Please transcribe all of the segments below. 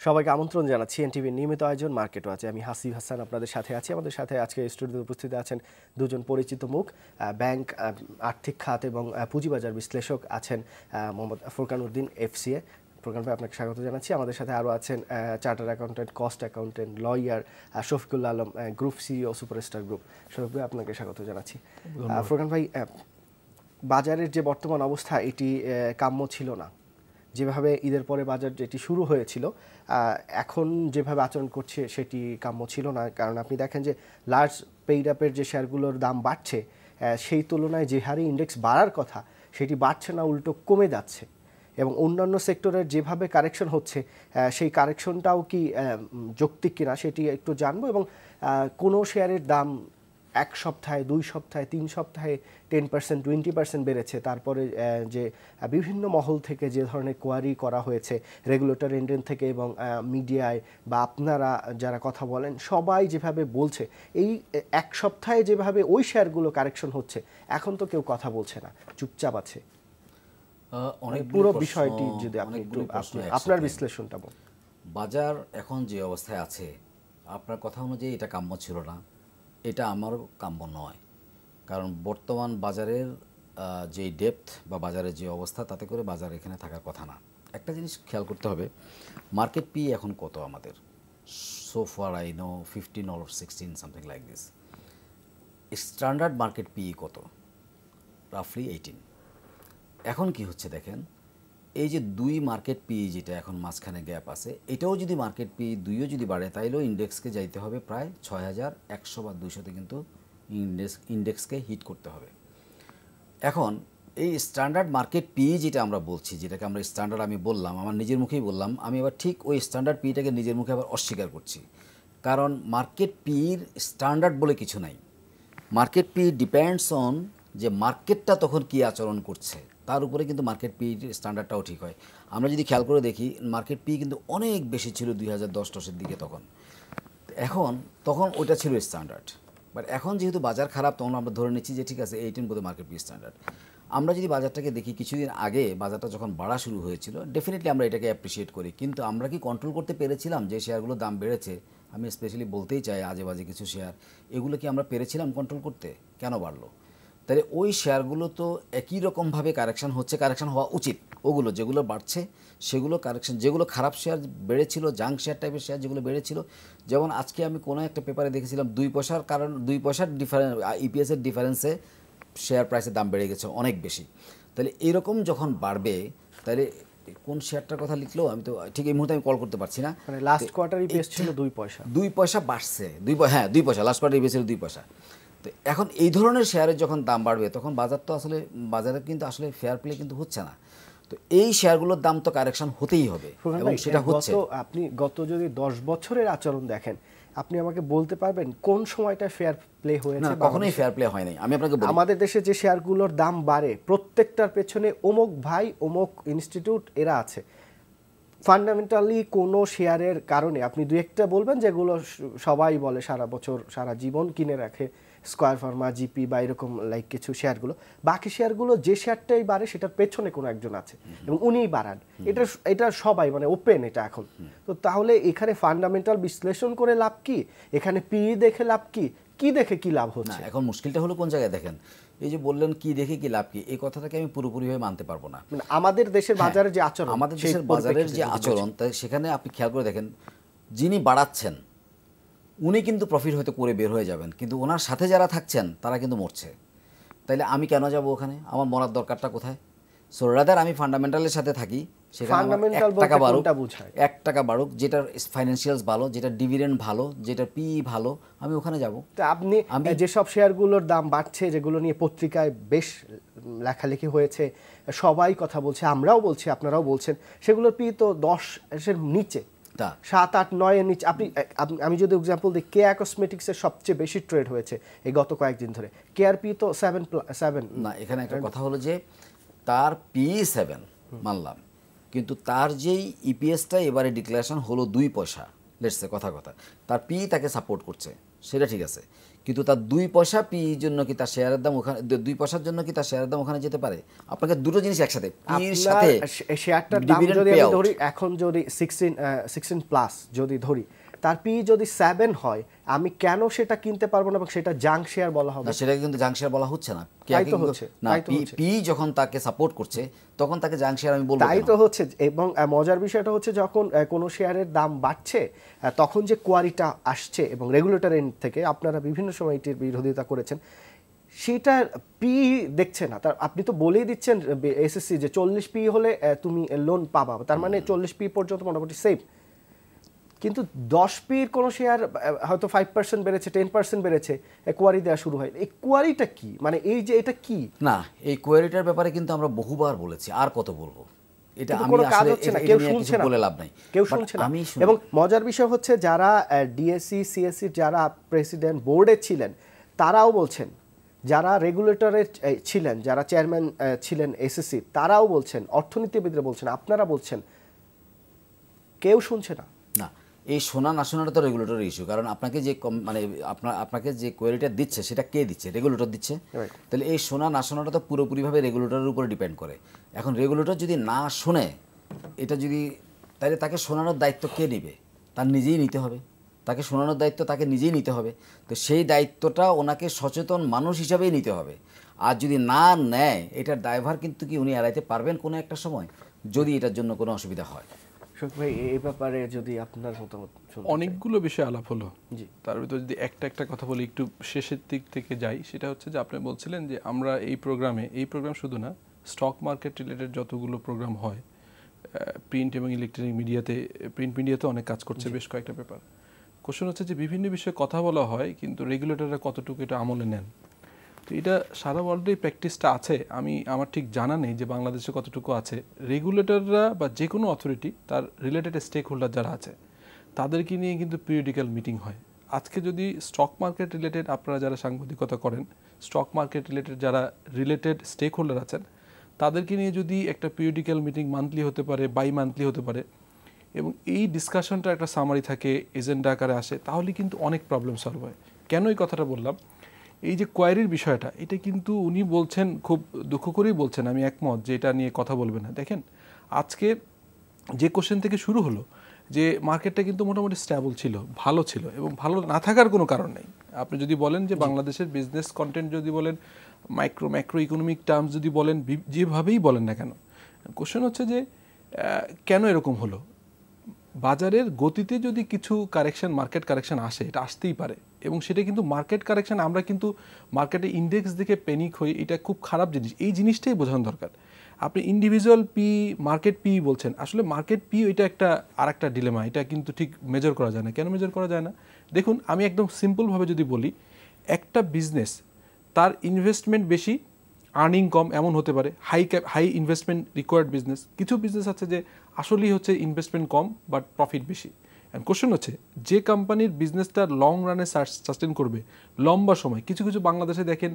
সবাইকে আমন্ত্রণ জানাচ্ছি এনটিভির নিয়মিত আয়োজন মার্কেট ওয়াচে। আমি হাসিব হাসান আপনাদের সাথে আছি। আমাদের সাথে আজকে স্টুডিওতে উপস্থিত আছেন দুজন পরিচিত মুখ। ব্যাংক, আর্থিক খাত এবং পুঁজিবাজার বিশ্লেষক আছেন মোহাম্মদ ফুরকান উদ্দিন, এফসিএ। ফুরকান ভাই, আপনাকে স্বাগত জানাচ্ছি। আমাদের সাথে আরও আছেন chartered accountant, cost accountant, lawyer Shafiqul Alam, group CEO, superstar group. Shafiq ভাই, আপনাকে স্বাগত জানাচ্ছি। ফুরকান ভাই, বাজারের যে বর্তমান অবস্থা, এটি কাম্য ছিল না। যেভাবে ঈদের পরে বাজার যেটি শুরু হয়েছিল, এখন যেভাবে আচরণ করছে সেটি কাম্য ছিল না। কারণ আপনি দেখেন যে লার্জ পেইড আপের যে শেয়ারগুলোর দাম বাড়ছে, সেই তুলনায় যে হারে ইন্ডেক্স বাড়ার কথা সেটি বাড়ছে না, উল্টো কমে যাচ্ছে। এবং অন্যান্য সেক্টরের যেভাবে কারেকশন হচ্ছে, সেই কারেকশনটাও কি যৌক্তিক কিনা সেটি একটু জানবো। এবং কোনো শেয়ারের দাম এক সপ্তাহে, 2 সপ্তাহে, 3 সপ্তাহে 10%, 20% বেড়েছে, তারপরে যে বিভিন্ন মহল থেকে যে ধরনের কোয়ারি করা হয়েছে রেগুলেটর এন্ডেন থেকে এবং মিডিয়ায় বা আপনারা যারা কথা বলেন সবাই যেভাবে বলছে, এই এক সপ্তাহে যেভাবে ওই শেয়ারগুলো কারেকশন হচ্ছে, এখন তো কেউ কথা বলছে না, চুপচাপ আছে। পুরো বিষয়টি যদি আপনি একটু আপনার বিশ্লেষণটা বলেন। বাজার এখন যে অবস্থায় আছে, আপনার কথা অনুযায়ী এটা কাম্য ছিল না, এটা আমারও কাম্য নয়। কারণ বর্তমান বাজারের যে ডেপথ বা বাজারের যে অবস্থা, তাতে করে বাজার এখানে থাকার কথা না। একটা জিনিস খেয়াল করতে হবে, মার্কেট পি এখন কত আমাদের? So far I know 15 or 16, something like this. Standard market P কত? রাফলি 18। এখন কি হচ্ছে দেখেন, এই যে 2 মার্কেট পি যেটা এখন মাঝখানে গ্যাপ আছে, এটাও যদি মার্কেট পি 2ও যদি বাড়ে, তাইলেও ইন্ডেক্সকে যাইতে হবে প্রায় 6100 বা 200তে, কিন্তু ইন্ডেক্সকে হিট করতে হবে। এখন এই স্ট্যান্ডার্ড মার্কেট পি যেটা আমরা বলছি, যেটাকে আমরা স্ট্যান্ডার্ড আমি বললাম, আমার নিজের মুখেই বললাম, আমি আবার ঠিক ওই স্ট্যান্ডার্ড পিটাকে নিজের মুখে আবার অস্বীকার করছি। কারণ মার্কেট পির স্ট্যান্ডার্ড বলে কিছু নাই। মার্কেট পি ডিপেন্ডস অন যে মার্কেটটা তখন কী আচরণ করছে, তার উপরে কিন্তু মার্কেট পির স্ট্যান্ডার্ডটাও ঠিক হয়। আমরা যদি খেয়াল করে দেখি, মার্কেট পি কিন্তু অনেক বেশি ছিল 2010-10-এর দিকে তখন ওইটা ছিল স্ট্যান্ডার্ড। বাট এখন যেহেতু বাজার খারাপ, তখন আমরা ধরে নিচ্ছি যে ঠিক আছে 18 বোধহয় মার্কেট পি স্ট্যান্ডার্ড। আমরা যদি বাজারটাকে দেখি, কিছুদিন আগে বাজারটা যখন বাড়া শুরু হয়েছিল, ডেফিনেটলি আমরা এটাকে অ্যাপ্রিসিয়েট করি, কিন্তু আমরা কি কন্ট্রোল করতে পেরেছিলাম? যে শেয়ারগুলোর দাম বেড়েছে, আমি স্পেশালি বলতেই চাই আজে বাজে কিছু শেয়ার, এগুলো কি আমরা পেরেছিলাম কন্ট্রোল করতে? কেন বাড়লো? তাহলে ওই শেয়ারগুলো তো একই রকমভাবে কারেকশান হচ্ছে, কারেকশান হওয়া উচিত। ওগুলো যেগুলো বাড়ছে সেগুলো কারেকশান, যেগুলো খারাপ শেয়ার বেড়েছিল, জাঙ্ক শেয়ার টাইপের শেয়ার যেগুলো বেড়েছিল, যেমন আজকে আমি কোনো একটা পেপারে দেখেছিলাম 2 পয়সার, কারণ 2 পয়সার ডিফারেন্স, ইপিএসের ডিফারেন্সে শেয়ার প্রাইসের দাম বেড়ে গেছে অনেক বেশি। তাহলে এরকম যখন বাড়বে, তাহলে কোন শেয়ারটার কথা লিখলো আমি তো ঠিক এই মুহূর্তে আমি কল করতে পারছি না। মানে লাস্ট কোয়ার্টার ইপিএস ছিল 2 পয়সা, 2 পয়সা বাড়ছে, 2 পয়সা লাস্ট কোয়ার্টার ইপিএস ছিল 2 পয়সা। তো এখন এই ধরনের শেয়ারের যখন দাম বাড়বে, তখন বাজার তো আসলে, বাজারে কিন্তু আসলে ফেয়ার প্লে কিন্তু হচ্ছে না। তো এই শেয়ারগুলোর দাম তো কারেকশন হতেই হবে, এবং সেটা হচ্ছে। আপনি গত যদি 10 বছরের আচরণ দেখেন, আপনি আমাকে বলতে পারবেন কোন সময়টা ফেয়ার প্লে হয়েছে? না, কখনোই ফেয়ার প্লে হয় নাই। আমি আপনাকে বলি, আমাদের দেশে যে শেয়ারগুলোর দাম বাড়ে, প্রত্যেকটার পেছনে অমুক ভাই, অমুক ইনস্টিটিউট এরা আছে। ফান্ডামেন্টালি কোনো শেয়ারের কারণে আপনি দু একটা বলবেন যেগুলো সবাই বলে, সারা বছর সারা জীবন কিনে রাখে, স্কয়ার ফার্মা, জিপি বা এরকম লাইক কিছু শেয়ারগুলো। বাকি শেয়ারগুলো যে শেয়ারটাই বাড়ে সেটার পেছনে কোনো একজন আছে এবং উনিই বাড়ান। এটা সবাই মানে ওপেন এটা এখন। তো তাহলে এখানে ফান্ডামেন্টাল বিশ্লেষণ করে লাভ কি? এখানে পি দেখে লাভ কি? কি দেখে কি লাভ হচ্ছে? এখন মুশকিলটা হলো কোন জায়গায় দেখেন, এই যে বললেন কি দেখে কি লাভ কি, এই কথাটাকে আমি পুরোপুরিভাবে মানতে পারবো না। মানে আমাদের দেশের বাজারের যে আচরণ, আমাদের দেশের বাজারের যে আচরণ, তাই সেখানে আপনি খেয়াল করে দেখেন, যিনি বাড়াচ্ছেন উনি কিন্তু প্রফিট হয়তো করে বের হয়ে যাবেন, কিন্তু ওনার সাথে যারা থাকছেন তারা কিন্তু মরছে। তাইলে আমি কেন যাব ওখানে? আমার মরার দরকারটা কোথায়? সো রাদার আমি ফান্ডামেন্টালের সাথে থাকি, সেখানে 1 টাকা বাড়ুক, যেটার ফাইন্যান্সিয়ালস ভালো, যেটা ডিভিডেন্ড ভালো, যেটা পি ভালো, আমি ওখানে যাব। তো আপনি যেসব শেয়ারগুলোর দাম বাড়ছে, যেগুলো নিয়ে পত্রিকায় বেশ লেখালেখি হয়েছে, সবাই কথা বলছে, আমরাও বলছি, আপনারাও বলছেন, সেগুলোর পি তো 10-এর নিচে, 7, 8, 9-এর নিচে। আমি যদি এক্সাম্পল দিই, কেয়া কসমেটিক্সের সবচেয়ে বেশি ট্রেড হয়েছে এই গত কয়েকদিন ধরে, কেয়ার পি তো 7 না। এখানে একটা কথা হলো যে তার পি 7 মানলাম, কিন্তু তার যেই ইপিএসটা এবারে ডিক্লারেশন হলো 2 পয়সা, লেটস সে কথা, তার পি তাকে সাপোর্ট করছে। সেটা ঠিক আছে, কিন্তু তার 2 পয়সা পির জন্য কি তার শেয়ারের দাম ওখানে 2 পয়সার জন্য কি তার শেয়ারের দাম ওখানে যেতে পারে? আপনাকে দুটো জিনিস একসাথে, পির সাথে শেয়ারটার দাম যদি আমি ধরি এখন যদি 16 প্লাস যদি ধরি, তার পি যদি 7 হয়, আমি কেন সেটা কিনতে পারবো না এবং সেটা জাঙ্ক শেয়ার বলা হবে? না, সেটা কিন্তু জাঙ্ক শেয়ার বলা হচ্ছে না। না, পি যখন তাকে সাপোর্ট করছে তখন তাকে জাঙ্ক শেয়ার আমি বলবো। তাই তো হচ্ছে। এবং মজার বিষয়টা হচ্ছে যখন কোনো শেয়ারের দাম বাড়ছে তখন যে কোয়ারিটা আসছে এবং রেগুলেটর এন্ড থেকে আপনারা বিভিন্ন সময় এটির বিরোধিতা করেছেন, সেটার পি দেখছে না। তার আপনি তো বলেই দিচ্ছেন এসএসসি যে 40 পি হলে তুমি লোন পাবা, তার মানে 40 পি পর্যন্ত মোটামুটি সেফ। কিন্তু 10 পির কোনো শেয়ার হয়তো 5% বেড়েছে, 10% বেড়েছে, কোয়ারি দেওয়া শুরু হয়। এই কোয়ারিটা কি, মানে এই যে এটা কি? না, এই কোয়ারিটার ব্যাপারে কিন্তু আমরা বহুবার বলেছি, আর কত বলবো, এটা আমি কোনো কাজ আসলে হচ্ছে না, কেউ শুনছে না, বলে লাভ নাই, কেউ শুনছে না। এবং মজার বিষয় হচ্ছে যারা ডিএসসি সিএসসি যারা প্রেসিডেন্ট বোর্ডে ছিলেন তারাও বলছেন, যারা রেগুলেটরের ছিলেন, যারা চেয়ারম্যান ছিলেন এসএসসি তারাও বলছেন, অর্থনীতিবিদরা বলছেন, আপনারা বলছেন, কেউ শুনছে না। না, এই শোনা না শোনাটা তো রেগুলেটরের ইস্যু, কারণ আপনাকে যে মানে আপনাকে যে কোয়ারিটা দিচ্ছে সেটা কে দিচ্ছে? রেগুলেটর দিচ্ছে। তাহলে এই শোনা না শোনাটা তো পুরোপুরিভাবে রেগুলেটরের উপরে ডিপেন্ড করে। এখন রেগুলেটর যদি না শোনে এটা যদি, তাহলে তাকে শোনানোর দায়িত্ব কে নেবে? তার নিজেই নিতে হবে। তাকে শোনানোর দায়িত্ব তাকে নিজেই নিতে হবে। তো সেই দায়িত্বটা ওনাকে সচেতন মানুষ হিসাবেই নিতে হবে। আর যদি না নেয়, এটার দায়ভার কিন্তু কি উনি এড়াইতে পারবেন কোনো একটা সময়, যদি এটার জন্য কোনো অসুবিধা হয়? ভাই, এই ব্যাপারে যদি আপনার মতামত। অনেকগুলো বিষয় আলাপ হলো, তার ভিতর যদি একটা কথা বলি, একটু শেষের দিক থেকে যাই, সেটা হচ্ছে যে আপনি বলছিলেন যে আমরা এই প্রোগ্রাম শুধু না, স্টক মার্কেট রিলেটেড যতগুলো প্রোগ্রাম হয় প্রিন্ট এবং ইলেকট্রনিক মিডিয়াতে, প্রিন্ট মিডিয়াতে অনেক কাজ করছে বেশ কয়েকটা পেপার। কোশ্চেন হচ্ছে যে বিভিন্ন বিষয়ে কথা বলা হয় কিন্তু রেগুলেটররা কতটুকু এটা আমলে নেন। তো এটা সারা ওয়ার্ল্ডে প্র্যাকটিসটা আছে, আমার ঠিক জানা নেই যে বাংলাদেশে কতটুকু আছে। রেগুলেটররা বা যে কোনো অথরিটি তার রিলেটেড স্টেক হোল্ডার যারা আছে তাদেরকে নিয়ে কিন্তু পিরিয়ডিক্যাল মিটিং হয়। আজকে যদি স্টক মার্কেট রিলেটেড আপনারা যারা সাংবাদিকতা করেন, স্টক মার্কেট রিলেটেড যারা রিলেটেড স্টেক হোল্ডার আছেন, তাদেরকে নিয়ে যদি একটা পিরিয়ডিক্যাল মিটিং মান্থলি হতে পারে, বাই মান্থলি হতে পারে, এবং এই ডিসকাশনটা একটা সামারি থাকে, এজেন্ডা আকারে আসে, তাহলে কিন্তু অনেক প্রবলেম সলভ হয়। কেন এই কথাটা বললাম? এই যে কোয়ারির বিষয়টা, এটা কিন্তু উনি বলছেন, খুব দুঃখ করেই বলছেন, আমি একমত যে এটা নিয়ে কথা বলবেন না। দেখেন, আজকে যে কোশ্চেন থেকে শুরু হলো যে মার্কেটটা কিন্তু মোটামুটি স্ট্যাবল ছিল, ভালো ছিল, এবং ভালো না থাকার কোনো কারণ নেই। আপনি যদি বলেন যে বাংলাদেশের বিজনেস কন্টেন্ট যদি বলেন, ম্যাক্রো ইকোনমিক টার্মস যদি বলেন, যেভাবেই বলেন না কেন, কোশ্চেন হচ্ছে যে কেন এরকম হলো? বাজারের গতিতে যদি কিছু কারেকশন, মার্কেট কারেকশন আসে, এটা আসতেই পারে, এবং সেটা কিন্তু মার্কেট কারেকশন, আমরা কিন্তু মার্কেটে ইন্ডেক্স দেখে প্যানিক হই, এটা খুব খারাপ জিনিস। এই জিনিসটাই বোঝানো দরকার। আপনি ইন্ডিভিজুয়াল পি, মার্কেট পি বলছেন, আসলে মার্কেট পি ওইটা আরেকটা ডিলেমা, এটা কিন্তু ঠিক মেজার করা যায় না। কেন মেজার করা যায় না? দেখুন, আমি একদম সিম্পলভাবে যদি বলি, একটা বিজনেস তার ইনভেস্টমেন্ট বেশি, আর্নিং কম, এমন হতে পারে। High investment required business. কিছু বিজনেস আছে যে আসলেই হচ্ছে ইনভেস্টমেন্ট কম বাট প্রফিট বেশি। অ্যান্ড কোশ্চেন হচ্ছে যে কোম্পানির বিজনেসটা লং রানে সাস্টেন করবে লম্বা সময়, কিছু কিছু বাংলাদেশে দেখেন,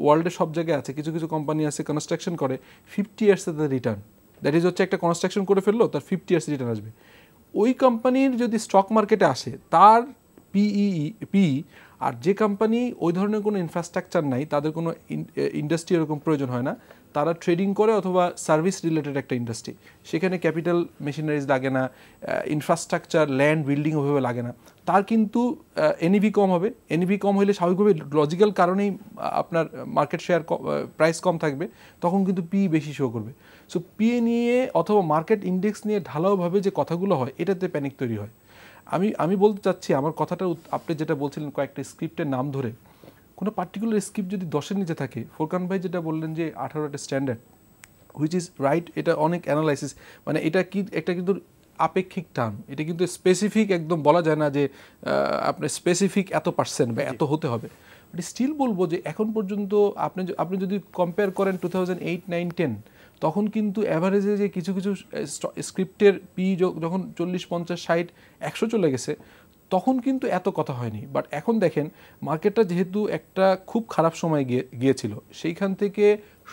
ওয়ার্ল্ডের সব জায়গায় আছে, কিছু কিছু কোম্পানি আছে কনস্ট্রাকশন করে 50 ইয়ার্সে তাদের রিটার্ন, দ্যাট ইজ হচ্ছে একটা কনস্ট্রাকশন করে ফেললো, তার 50 ইয়ার্স রিটার্ন আসবে। ওই কোম্পানির যদি স্টক মার্কেটে আসে, তার পিই, আর যে কোম্পানি ওই ধরনের কোনো ইনফ্রাস্ট্রাকচার নাই, তাদের কোনো ইন্ডাস্ট্রি এরকম প্রয়োজন হয় না, তারা ট্রেডিং করে অথবা সার্ভিস রিলেটেড একটা ইন্ডাস্ট্রি, সেখানে ক্যাপিটাল মেশিনারিজ লাগে না, ইনফ্রাস্ট্রাকচার, ল্যান্ড, বিল্ডিং ওভাবে লাগে না, তার কিন্তু এনইভি কম হবে। এনইভি কম হলে স্বাভাবিকভাবে লজিক্যাল কারণেই আপনার মার্কেট শেয়ার প্রাইস কম থাকবে, তখন কিন্তু পি বেশি শো করবে। সো পি নিয়ে অথবা মার্কেট ইন্ডেক্স নিয়ে ঢালাওভাবে যে কথাগুলো হয়, এটাতে প্যানিক তৈরি হয়। আমি বলতে চাচ্ছি, আমার কথাটা আপনি যেটা বলছিলেন কয়েকটা স্ক্রিপ্টের নাম ধরে, কোনো পার্টিকুলার স্ক্রিপ্ট যদি 10-এর নিচে থাকে, ফোরকান ভাই যেটা বললেন যে 18টা স্ট্যান্ডার্ড, হুইচ ইজ রাইট, এটা অনেক অ্যানালাইসিস, মানে এটা কি একটা কিন্তু আপেক্ষিক টার্ম, এটা কিন্তু স্পেসিফিক একদম বলা যায় না যে আপনার স্পেসিফিক এত % বা এত হতে হবে। বাট স্টিল বলবো যে এখন পর্যন্ত আপনি যদি কম্পেয়ার করেন 2008, 9, 10, তখন কিন্তু অ্যাভারেজে যে কিছু কিছু স্ক্রিপ্টের পি যখন 40, 50, 60, 100 চলে গেছে, তখন কিন্তু এত কথা হয়নি। বাট এখন দেখেন মার্কেটটা যেহেতু একটা খুব খারাপ সময় গিয়েছিল, সেইখান থেকে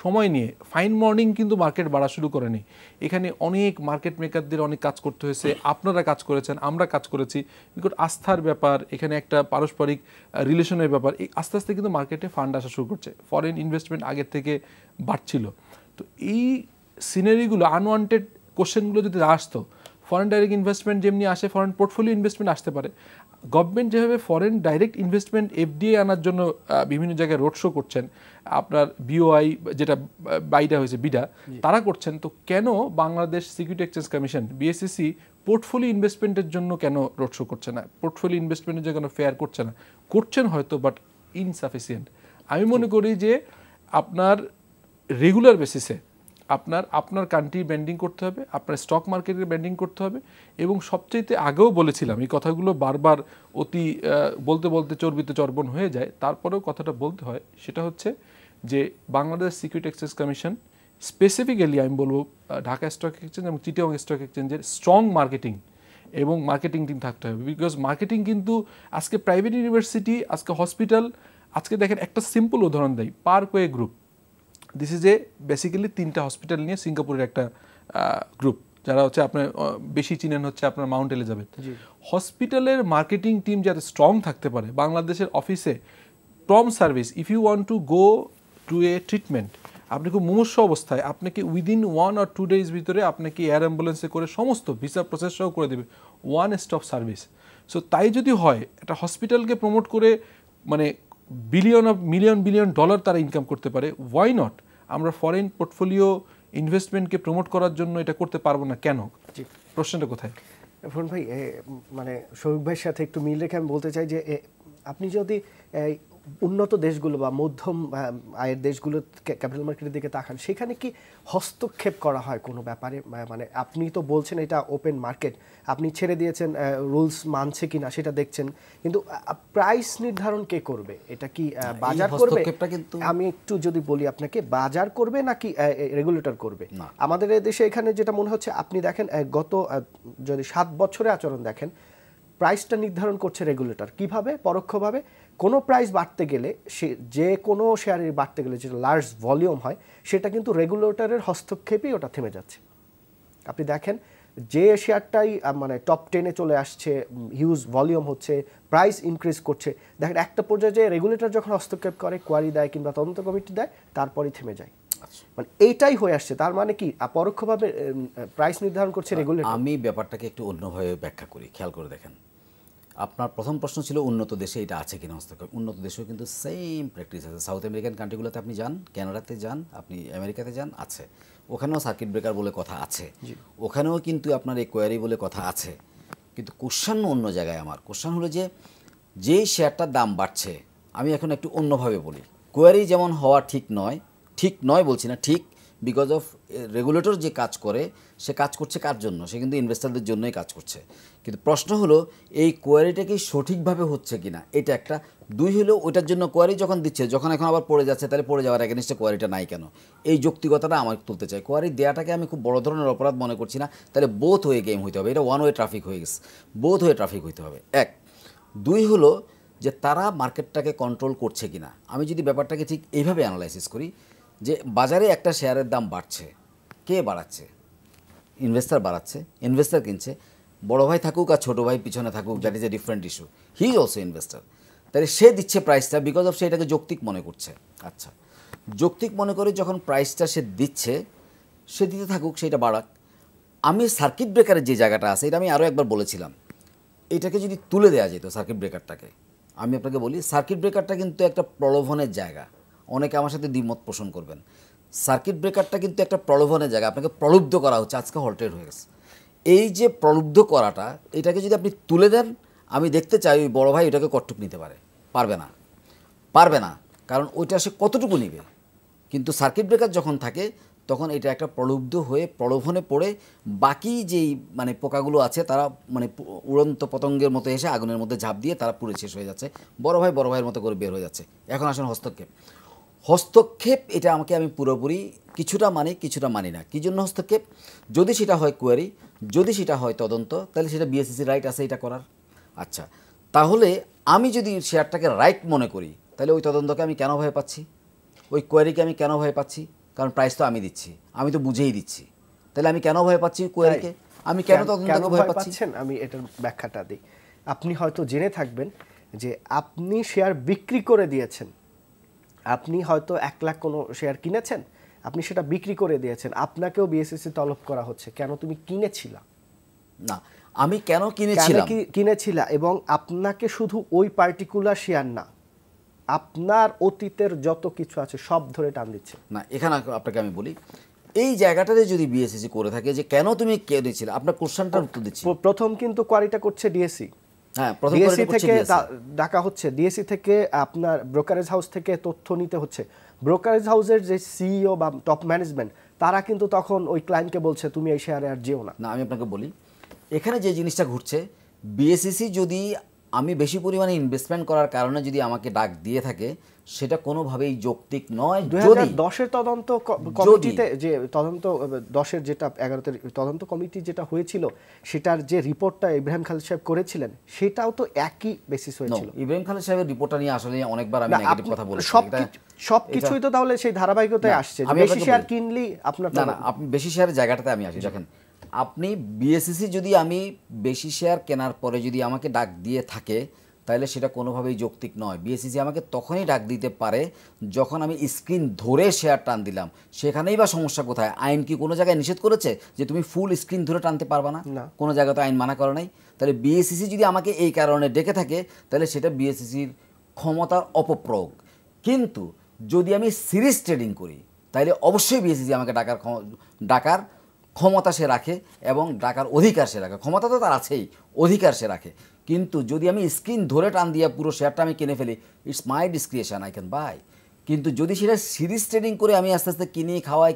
সময় নিয়ে ফাইন মর্নিং কিন্তু মার্কেট বাড়া শুরু করেনি। এখানে অনেক মার্কেট মেকারদের অনেক কাজ করতে হয়েছে, আপনারা কাজ করেছেন, আমরা কাজ করেছি, বিকজ আস্থার ব্যাপার, এখানে একটা পারস্পরিক রিলেশনের ব্যাপার। এই আস্তে আস্তে কিন্তু মার্কেটে ফান্ড আসা শুরু করছে, ফরেন ইনভেস্টমেন্ট আগের থেকে বাড়ছিল। তো এই সিনারিগুলো, আনওয়ান্টেড কোশ্চেনগুলো যদি আসতো, ফরেন ডাইরেক্ট ইনভেস্টমেন্ট যেমনি আসে, ফরেন পোর্টফোলিও ইনভেস্টমেন্ট আসতে পারে। গভর্নমেন্ট যেভাবে ফরেন ডাইরেক্ট ইনভেস্টমেন্ট এফডিআই আনার জন্য বিভিন্ন জায়গায় রোড শো করছেন, আপনার বিওআই যেটা বাইটা হয়েছে বিডা তারা করছেন, তো কেন Bangladesh security exchange commission BSEC portfolio ইনভেস্টমেন্টের জন্য কেন রোড শো করছে না, পোর্টফোলিও ইনভেস্টমেন্টের জন্য ফেয়ার করছে না? করছেন হয়তো, বাট ইনসাফিসিয়েন্ট। আমি মনে করি যে আপনার রেগুলার বেসিসে আপনার কান্ট্রি ব্যান্ডিং করতে হবে, আপনার স্টক মার্কেটের ব্যান্ডিং করতে হবে, এবং সবচেয়ে আগেও বলেছিলাম, এই কথাগুলো বারবার অতি বলতে বলতে চর্বিতে চর্বণ হয়ে যায়, তারপরেও কথাটা বলতে হয়, সেটা হচ্ছে যে Bangladesh security exchange commission specifically আমি বলবো ঢাকা স্টক এক্সচেঞ্জ এবং চিটাগং স্টক এক্সচেঞ্জের স্ট্রং মার্কেটিং এবং মার্কেটিং টিম থাকতে হবে। বিকজ মার্কেটিং কিন্তু আজকে প্রাইভেট ইউনিভার্সিটি, আজকে হসপিটাল, আজকে দেখেন একটা সিম্পল উদাহরণ দেয়, Parkway group, this is a basically 3টা হসপিটাল নিয়ে সিঙ্গাপুরের একটা গ্রুপ, যারা হচ্ছে আপনার বেশি চিনেন হচ্ছে আপনার মাউন্ট এলিজাবেথ। হসপিটালের মার্কেটিং টিম যাতে স্ট্রং থাকতে পারে, বাংলাদেশের অফিসে প্রম service, if you want to go to a treatment, আপনি খুব মুমূর্ষু অবস্থায় আপনাকে উইদিন 1 or 2 days ভিতরে আপনাকে এয়ার অ্যাম্বুলেন্সে করে সমস্ত ভিসা প্রসেস সহ করে দেবে, ওয়ান স্টপ সার্ভিস। সো তাই যদি হয়, একটা হসপিটালকে প্রমোট করে মানে বিলিয়ন ডলার তারা ইনকাম করতে পারে, ওয়াই নট আমরা ফরেন পোর্টফোলিও ইনভেস্টমেন্টকে প্রমোট করার জন্য এটা করতে পারবো না কেন? প্রশ্নটা কোথায়? ফোন ভাই, মানে শৌভিক ভাইয়ের সাথে একটু মিল রেখে আমি বলতে চাই যে আপনি যদি উন্নত দেশগুলো বা মধ্যম আয়ের দেশগুলো ক্যাপিটাল মার্কেটের দিকে তাকান, সেখানে কি হস্তক্ষেপ করা হয় কোনো ব্যাপারে? মানে আপনি তো বলছেন এটা ওপেন মার্কেট, আপনি ছেড়ে দিয়েছেন, রুলস মানছে কিনা সেটা দেখছেন, কিন্তু প্রাইস নির্ধারণ কে করবে? এটা কি বাজার করবে? আমি একটু যদি বলি আপনাকে, বাজার করবে নাকি রেগুলেটর করবে? আমাদের দেশে এখানে যেটা মনে হচ্ছে, আপনি দেখেন গত যদি 7 বছরে আচরণ দেখেন, প্রাইসটা নির্ধারণ করছে রেগুলেটর। কিভাবে? পরোক্ষভাবে। কোনো প্রাইস বাড়তে গেলে, সে যে কোনো শেয়ারের বাড়তে গেলে যেটা লার্জ ভলিউম হয়, সেটা কিন্তু রেগুলেটরের হস্তক্ষেপেই ওটা থেমে যাচ্ছে। আপনি দেখেন যে শেয়ারটাই মানে টপ 10-এ চলে আসছে, হিউজ ভলিউম হচ্ছে, প্রাইস ইনক্রিজ করছে, দেখেন একটা পর্যায়ে যে রেগুলেটর যখন হস্তক্ষেপ করে, কোয়ারি দেয় কিংবা তদন্ত কমিটি দেয়, তারপরেই থেমে যায়। মানে এইটাই হয়ে আসছে। তার মানে কি পরোক্ষভাবে প্রাইস নির্ধারণ করছে রেগুলেটর? আমি ব্যাপারটাকে একটু অন্যভাবে ব্যাখ্যা করি, খেয়াল করে দেখেন। আপনার প্রথম প্রশ্ন ছিল উন্নত দেশে এটা আছে কিনা হস্তক্ষেপ। উন্নত দেশেও কিন্তু সেম প্র্যাকটিস আছে। সাউথ আমেরিকান কান্ট্রিগুলোতে আপনি যান, কানাডাতে যান, আপনি আমেরিকাতে যান, আছে। ওখানেও সার্কিট ব্রেকার বলে কথা আছে, ওখানেও কিন্তু আপনার এই কোয়ারি বলে কথা আছে। কিন্তু কোশ্চান অন্য জায়গায়। আমার কোশ্চান হলো যে যেই শেয়ারটার দাম বাড়ছে, আমি এখন একটু অন্যভাবে বলি, কোয়ারি যেমন হওয়া ঠিক নয় বলছি না, ঠিক, বিকজ অফ রেগুলেটর যে কাজ করে, সে কাজ করছে কার জন্য? সে কিন্তু ইনভেস্টারদের জন্যই কাজ করছে। কিন্তু প্রশ্ন হলো এই কোয়ারিটা কি সঠিকভাবে হচ্ছে কিনা, এটা একটা। 2 হলো ওইটার জন্য কোয়ারি যখন দিচ্ছে, যখন এখন আবার পড়ে যাচ্ছে, তাহলে পড়ে যাওয়ার এগেনস্টে কোয়ারিটা নাই কেন? এই যৌক্তিকতাটা আমার তুলতে চাই। কোয়ারি দেওয়াটাকে আমি খুব বড় ধরনের অপরাধ মনে করছি না। তাহলে বোথ ওয়ে গেম হইতে হবে, এটা ওয়ান ওয়ে ট্রাফিক হয়ে গেছে, বোথ ওয়ে ট্রাফিক হইতে হবে। 1 2 হলো যে তারা মার্কেটটাকে কন্ট্রোল করছে কিনা। আমি যদি ব্যাপারটাকে ঠিক এইভাবে অ্যানালাইসিস করি যে বাজারে একটা শেয়ারের দাম বাড়ছে, কে বাড়াচ্ছে? ইনভেস্টার বাড়াচ্ছে, ইনভেস্টার কিনছে। বড় ভাই থাকুক আর ছোটো ভাই পিছনে থাকুক, that is a different issue, he is also investor. তাহলে সে দিচ্ছে প্রাইসটা বিকজ অফ সে এটাকে যৌক্তিক মনে করছে। আচ্ছা, যৌক্তিক মনে করে যখন প্রাইসটা সে দিচ্ছে, সে দিতে থাকুক, সেটা বাড়াক। আমি সার্কিট ব্রেকারের যে জায়গাটা আছে, এটা আমি আরও একবার বলেছিলাম, এটাকে যদি তুলে দেওয়া যেত সার্কিট ব্রেকারটাকে, আমি আপনাকে বলি, সার্কিট ব্রেকারটা কিন্তু একটা প্রলোভনের জায়গা। অনেকে আমার সাথে দ্বিমত পোষণ করবেন। সার্কিট ব্রেকারটা কিন্তু একটা প্রলোভনের জায়গা, আপনাকে প্রলুব্ধ করা হচ্ছে। আজকে হল্টেড হয়ে গেছে। এই যে প্রলুব্ধ করাটা, এটাকে যদি আপনি তুলে দেন, আমি দেখতে চাই ওই বড় ভাই এটাকে কতটুকু নিতে পারবে না, কারণ ওইটা সে কতটুকু নিবে। কিন্তু সার্কিট ব্রেকার যখন থাকে, তখন এটা একটা প্রলুব্ধ হয়ে প্রলোভনে পড়ে বাকি যেই মানে পোকাগুলো আছে, তারা মানে উড়ন্ত পতঙ্গের মতো এসে আগুনের মধ্যে ঝাঁপ দিয়ে তারা পুড়ে শেষ হয়ে যাচ্ছে। বড় ভাইয়ের মতো করে বের হয়ে যাচ্ছে। এখন আসেন হস্তক্ষেপ। এটা আমি পুরোপুরি কিছুটা মানি না। কী জন্য হস্তক্ষেপ? যদি সেটা হয় কোয়ারি, যদি সেটা হয় তদন্ত, তাহলে সেটা বিএসইসি রাইট আছে এটা করার। আচ্ছা, তাহলে আমি যদি শেয়ারটাকে রাইট মনে করি তাহলে ওই তদন্তকে আমি কেন ভয় পাচ্ছি, ওই কোয়ারিকে আমি কেন ভয় পাচ্ছি? কারণ প্রাইস তো আমি দিচ্ছি, আমি তো বুঝেই দিচ্ছি, তাহলে আমি কেন ভয় পাচ্ছি কোয়ারিকে? আমি কেন তদন্তকে ভয় পাচ্ছি? আমি এটার ব্যাখ্যাটা দিই। আপনি হয়তো জেনে থাকবেন যে আপনি শেয়ার বিক্রি করে দিয়েছেন, আপনি হয়তো 1 লাখ কোনো শেয়ার কিনেছেন, আপনি সেটা বিক্রি করে দিয়েছেন, আপনাকেও বিএসইসি তলব করা হচ্ছে কেন তুমি কিনেছিলা। না, আমি কেন কিনেছিলাম, কিনেছিলা, এবং আপনাকে শুধু ওই পার্টিকুলার শেয়ার না, আপনার অতীতের যত কিছু আছে সব ধরে টান দিচ্ছে। না, এখানে আপনাকে আমি বলি, এই জায়গাটাতে যদি বিএসইসি করে থাকে যে কেন তুমি কিনেছিলে, আপনার কোশ্চেনটার উত্তর দিচ্ছি। প্রথম কিন্তু কোয়ারিটা করছে ডিএসই। হ্যাঁ, প্রথম ডিএসই থেকে ডাকা হচ্ছে, ডিএসই থেকে আপনার ব্রোকারেজ হাউস থেকে তথ্য নিতে হচ্ছে। ব্রোকারেজ হাউসের যে সিইও বা টপ ম্যানেজমেন্ট তারা কিন্তু তখন ওই ক্লায়েন্টকে বলছে তুমি এই শেয়ারে আর যেও না। না, আমি আপনাকে বলি, এখানে যে জিনিসটা ঘটছে, বিএসইসি যদি আমি বেশি পরিমাণে ইনভেস্টমেন্ট করার কারণে যদি আমাকে ডাক দিয়ে থাকে, সেটা কোনোভাবেই যৌক্তিক নয়। 2010-এর তদন্ত কমিটিতে যে তদন্ত 10-এর যেটা 11-তে তদন্ত কমিটি যেটা হয়েছিল, সেটার যে রিপোর্টটা ইব্রাহিম খালিদ সাহেব করেছিলেন সেটাও তো একই বেসিস হয়েছিল। ইব্রাহিম খালিদ সাহেবের রিপোর্টটা নিয়ে আসলে অনেকবার আমি নেগেটিভ কথা বলেছি। সবকিছুই তো তাহলে সেই ধারাবাহিকতায় আসছে। বেশি শেয়ার কিনলি আপনার, না, আপনি বেশি শেয়ারের জায়গাটাতে আমি আসি। দেখেন, আপনি বিএসইসি যদি আমি বেশি শেয়ার কেনার পরে যদি আমাকে ডাক দিয়ে থাকে, তাহলে সেটা কোনোভাবেই যৌক্তিক নয়। বিএসইসি আমাকে তখনই ডাক দিতে পারে যখন আমি স্ক্রিন ধরে শেয়ার টান দিলাম। সেখানেই বা সমস্যা কোথায়? আইন কি কোনো জায়গায় নিষেধ করেছে যে তুমি ফুল স্ক্রিন ধরে টানতে পারবা না? কোনো জায়গায় তো আইন মানা করে নাই। তাহলে বিএসইসি যদি আমাকে এই কারণে ডেকে থাকে, তাহলে সেটা বিএসইসির ক্ষমতার অপপ্রয়োগ। কিন্তু যদি আমি সিরিজ ট্রেডিং করি, তাহলে অবশ্যই বিএসইসি আমাকে ডাকার ক্ষমতা সে রাখে এবং ডাকার অধিকার সে রাখে। ক্ষমতা তো তার আছেই, অধিকার সে রাখে। কিন্তু যদি আমি স্ক্রিন ধরে টান দিয়ে পুরো শেয়ারটা আমি কিনে ফেলি, it's my description, I can buy. কিন্তু যদি সেটা সিরিজ ট্রেডিং করে আমি আস্তে আস্তে কিনি খাওয়াই,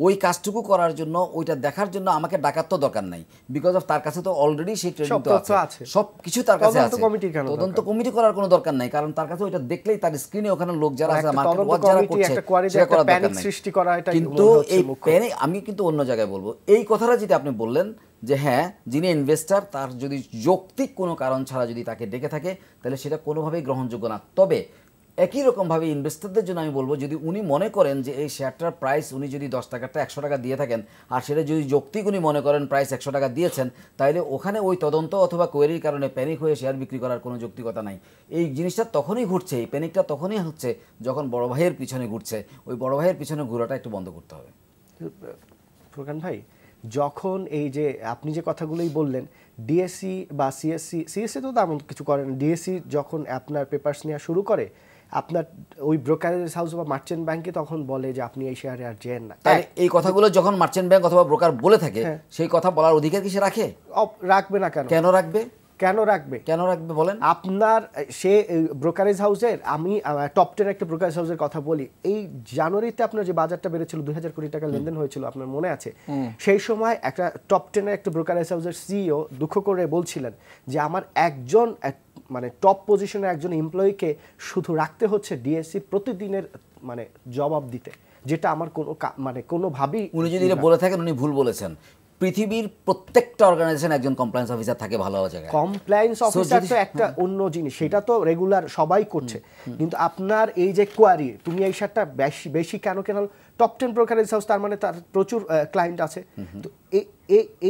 ওই কাজটুকু করার জন্য, ওইটা দেখার জন্য আমাকে ডাকার তো দরকার নাই, বিকজ অফ তার কাছে তো অলরেডি সেই ট্রেডিং তো আছে, সব কিছু তার কাছে আছে। তদন্ত কমিটি করার কোনো দরকার নাই, কারণ তার কাছে ওইটা দেখলেই তার স্ক্রিনে ওখানে লোক যারা আছে, মার্কেট ওয়াচ যারা করছে, সেটা করার দরকার নাই। কিন্তু এই প্যানিক, আমি কিন্তু অন্য জায়গায় বলবো, এই কথাটা যেটা আপনি বললেন যে হ্যাঁ, যিনি ইনভেস্টার তার যদি যৌক্তিক কোনো কারণ ছাড়া যদি তাকে ডেকে থাকে, তাহলে সেটা কোনোভাবেই গ্রহণযোগ্য না। তবে একই রকমভাবে ইনভেস্টরদের জন্য আমি বলবো, যদি উনি মনে করেন যে এই শেয়ারটার প্রাইস উনি যদি 10 টাকাটা 100 টাকা দিয়ে থাকেন, আর সেটা যদি যৌক্তিক উনি মনে করেন প্রাইস 100 টাকা দিয়েছেন, তাহলে ওখানে ওই তদন্ত অথবা কোয়েরির কারণে প্যানিক হয়ে শেয়ার বিক্রি করার কোনো যৌক্তিকতা নাই। এই জিনিসটা তখনই ঘটছে, এই প্যানিকটা তখনই হচ্ছে যখন বড় ভাইয়ের পিছনে ঘুরছে। ওই বড় ভাইয়ের পিছনে ঘোরাটা একটু বন্ধ করতে হবে। ফুরকান ভাই, যখন এই যে আপনি যে কথাগুলোই বললেন, ডিএসসি বা সিএসসি তো তেমন কিছু করেন, ডিএসসি যখন আপনার পেপারস নেওয়া শুরু করে, আপনার ওই ব্রোকারেজ হাউস বা মার্চেন্ট ব্যাংকে তখন বলে যে আপনি এই শেয়ারে আর যেন না। তাই এই কথাগুলো যখন মার্চেন্ট ব্যাংক অথবা ব্রোকার বলে থাকে, সেই কথা বলার অধিকার কি সে রাখে? রাখবে না। কেন রাখবে? কেন রাখবে বলেন? আপনার সে ব্রোকারেজ হাউসের, আমি টপ 10 একটা ব্রোকারেজ হাউসের কথা বলি, এই জানুয়ারিতে আপনার যে বাজারটা বেড়েছিল 2000 কোটি টাকা লেনদেন হয়েছিল, আপনার মনে আছে? সেই সময় একটা টপ 10 এর একটা ব্রোকারেজ হাউসের সিইও দুঃখ করে বলছিলেন যে আমার একজন মানে টপ পজিশনের একজন এমপ্লয়িকে শুধু রাখতে হচ্ছে ডিএসসি প্রতিদিনের মানে জবাব দিতে, যেটা আমার কোনোভাবেই, উনি যদি এটা বলে থাকেন উনি ভুল বলেছেন। পৃথিবীর প্রত্যেকটা অর্গানাইজেশন একজন কমপ্লায়েন্স অফিসার থাকে ভালো জায়গায়। কমপ্লায়েন্স অফিসার তো একটা অন্য জিনিস, সেটা তো রেগুলার সবাই করছে। কিন্তু আপনার এই যে কোয়ারি, তুমি এই শেয়ারটা বেশি কেন টপ 10 ব্রোকারেজ হাউস, তার মানে তার প্রচুর ক্লায়েন্ট আছে। তো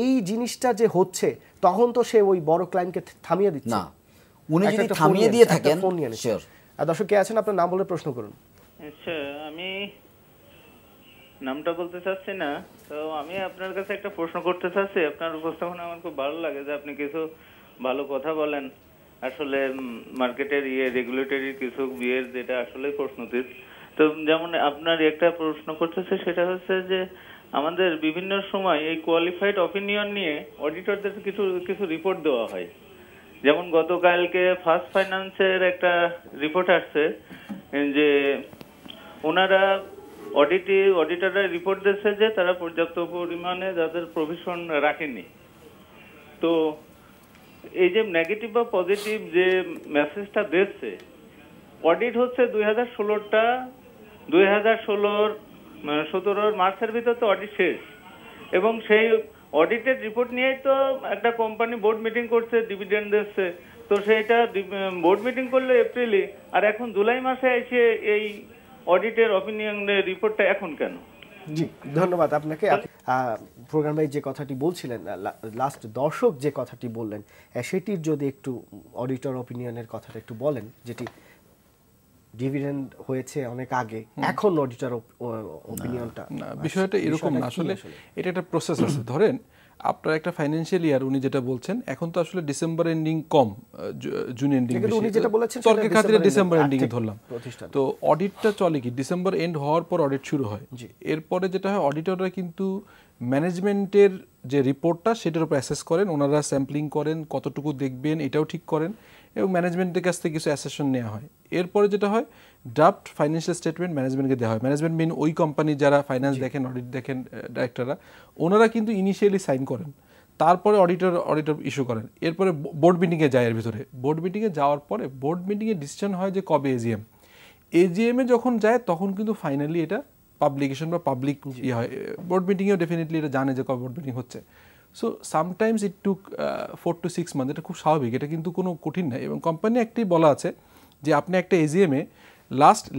এই জিনিসটা যে হচ্ছে, তখন তো সে ওই বড় ক্লায়েন্টকে থামিয়ে দিচ্ছে না। উনি যদি থামিয়ে দিয়ে থাকেন, শিওর। দর্শক কে আছেন, আপনার নাম বলে প্রশ্ন করুন। আচ্ছা, আমি নামটা বলতে চাচ্ছি না, তো আমি আপনার কাছে একটা প্রশ্ন করতে চাচ্ছি। আপনার উপস্থাপনা আমার খুব ভালো লাগে, যে আপনি কিছু ভালো কথা বলেন। আসলে মার্কেটের রেগুলেটরি কিছু বিয়ের যেটা আসলে প্রশ্নতীত। তো যেমন আপনার একটা প্রশ্ন করতেছে, সেটা হচ্ছে যে আমাদের বিভিন্ন সময় এই কোয়ালিফাইড অপিনিয়ন নিয়ে অডিটরদের কিছু রিপোর্ট দেওয়া হয়। যেমন গতকালকে ফার্স্ট ফাইন্যান্সের একটা রিপোর্ট আসছে যে ওনারা অডিটররা রিপোর্ট দিচ্ছে যে তারা পর্যাপ্ত পরিমাণে যাদের প্রভিশন রাখেনি। তো এই যে নেগেটিভ বা পজিটিভ যে মেসেজটা দিচ্ছে, অডিট হচ্ছে 2017 মার্চের ভিতর তো অডিট শেষ, এবং সেই অডিটেড রিপোর্ট নিয়েই তো একটা কোম্পানি বোর্ড মিটিং করছে, ডিভিডেন্ড দিচ্ছে, তো সেইটা বোর্ড মিটিং করলো এপ্রিলে, আর এখন জুলাই মাসে এসে এই অডিটের অপিনিয়ন রিপোর্টটা এখন কেন? জি, ধন্যবাদ আপনাকে। প্রোগ্রাম ভাই যে কথাটি বলছিলেন, লাস্ট দর্শক যে কথাটি বললেন, সেটির যদি একটু অডিটর অপিনিয়নের কথাটা একটু বলেন, যেটি ডিভিডেন্ড হয়েছে অনেক আগে, এখন অডিটর অপিনিয়নটা। না, বিষয়টা এরকম না, আসলে এটা একটা প্রসেস আছে। ধরেন আপনার একটা ফাইন্যান্সিয়াল ইয়ার, উনি যেটা বলছেন, এখন তো আসলে ডিসেম্বর এন্ডিং কম, জুন এন্ডিং বেশি, তর্কের খাতিরে ডিসেম্বর এন্ডিং এ ধরলাম। তো অডিটটা চলে কি, ডিসেম্বর এন্ড হওয়ার পর অডিট শুরু হয়। এরপরে যেটা হয়, অডিটররা কিন্তু ম্যানেজমেন্টের যে রিপোর্টটা সেটার উপর অ্যাসেস করেন, ওনারা স্যাম্পলিং করেন, কতটুকু দেখবেন এটাও ঠিক করেন, এবং ম্যানেজমেন্টের কাছ থেকে কিছু অ্যাসেশন নেওয়া হয়। এরপরে যেটা হয়, ড্রাফট ফাইন্যান্সিয়াল স্টেটমেন্ট ম্যানেজমেন্টকে দেওয়া হয়। ম্যানেজমেন্ট মিন ওই কোম্পানি যারা ফাইন্যান্স দেখেন, অডিট দেখেন, ডাইরেক্টররা, ওনারা কিন্তু ইনিশিয়ালি সাইন করেন, তারপরে অডিটর ইস্যু করেন। এরপরে বোর্ড মিটিংয়ে যায়, এর ভিতরে বোর্ড মিটিংয়ে যাওয়ার পরে বোর্ড মিটিংয়ে ডিসিশন হয় যে কবে এজিএমে যখন যায়, তখন কিন্তু ফাইনালি এটা পাবলিকেশন বা পাবলিক ইয়ে হয়। বোর্ড মিটিংয়েও ডেফিনেটলি এটা জানে যে কবে বোর্ড মিটিং হচ্ছে। So sometimes it took 4 to 6 months, এটা খুব স্বাভাবিক, এটা কিন্তু কোনো কঠিন নাই। এবং কোম্পানি একটি বলা আছে যে আপনি একটা এজিএমে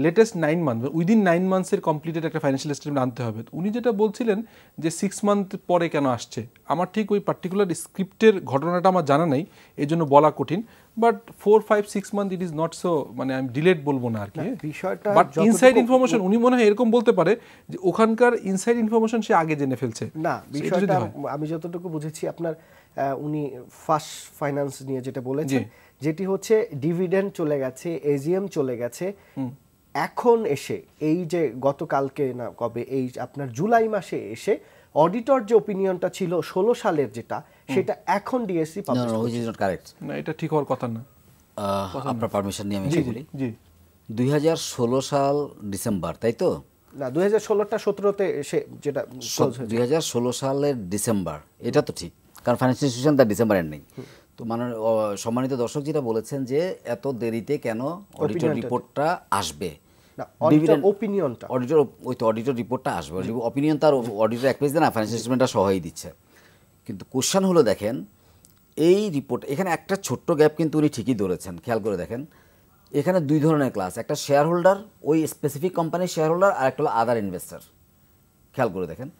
latest 9 months, within 9 months completed একটা ফাইন্যান্সিয়াল স্টেটমেন্ট আনতে হবে। উনি যেটা বলছিলেন যে 6 months পরে কেন আসছে, আমার ঠিক ওই পার্টিকুলার স্ক্রিপ্টের ঘটনাটা আমার জানা নাই, এই জন্য বলা কঠিন। But 4, 5, 6 months it is not so, মানে আমি ডিলেট বলবো না আর কি। বাট ইনসাইড ইনফরমেশন উনি মনে হয় এরকম বলতে পারে যে ওখানকার ইনসাইড ইনফরমেশন সে আগে জেনে ফেলছে। না, বিষয়টা আমি যতটুকু বুঝেছি, আপনার উনি ফার্স্ট ফাইন্যান্স নিয়ে যেটা বলেছেন, যেটি হচ্ছে ডিভিডেন্ড চলে গেছে, এজিএম চলে গেছে, এখন এসে এই যে গতকালকে না কবে, এই আপনার জুলাই মাসে এসে অডিটর যে অপিনিয়নটা ছিল 16 সালের, যেটা সেটা এখন ডিএসসি পাবলিশ কারেক্ট না, এটা ঠিক হওয়ার কথা না। আপনার পারমিশন নিয়ে আমি বলি, জি 2016 সাল ডিসেম্বর, তাই তো? না, 2016টা 17তে এসে যেটা 2016 সালের ডিসেম্বর, এটা তো ঠিক, কারণ ফাইন্যান্সিয়াল ইনস্টিটিউশন তার ডিসেম্বর এন্ডিং। তো মানে সম্মানিত দর্শক যেটা বলেছেন যে এত দেরিতে কেন অডিটর রিপোর্টটা আসবে, অডিটর রিপোর্টটা আসবে, অপিনিয়ন তার অডিটর এক পেজ দেয় না, ফাইন্যান্সিয়াল স্টেটমেন্টটা সহায় দিচ্ছে। কিন্তু কোশ্চেন হলো, দেখেন এই রিপোর্ট, এখানে একটা ছোট্ট গ্যাপ কিন্তু উনি ঠিকই ধরেছেন, খেয়াল করে দেখেন। এখানে দুই ধরনের ক্লাস, একটা শেয়ার হোল্ডার, ওই স্পেসিফিক কোম্পানির শেয়ার হোল্ডার, আর একটা হলো আদার ইনভেস্টর। খেয়াল করে দেখেন,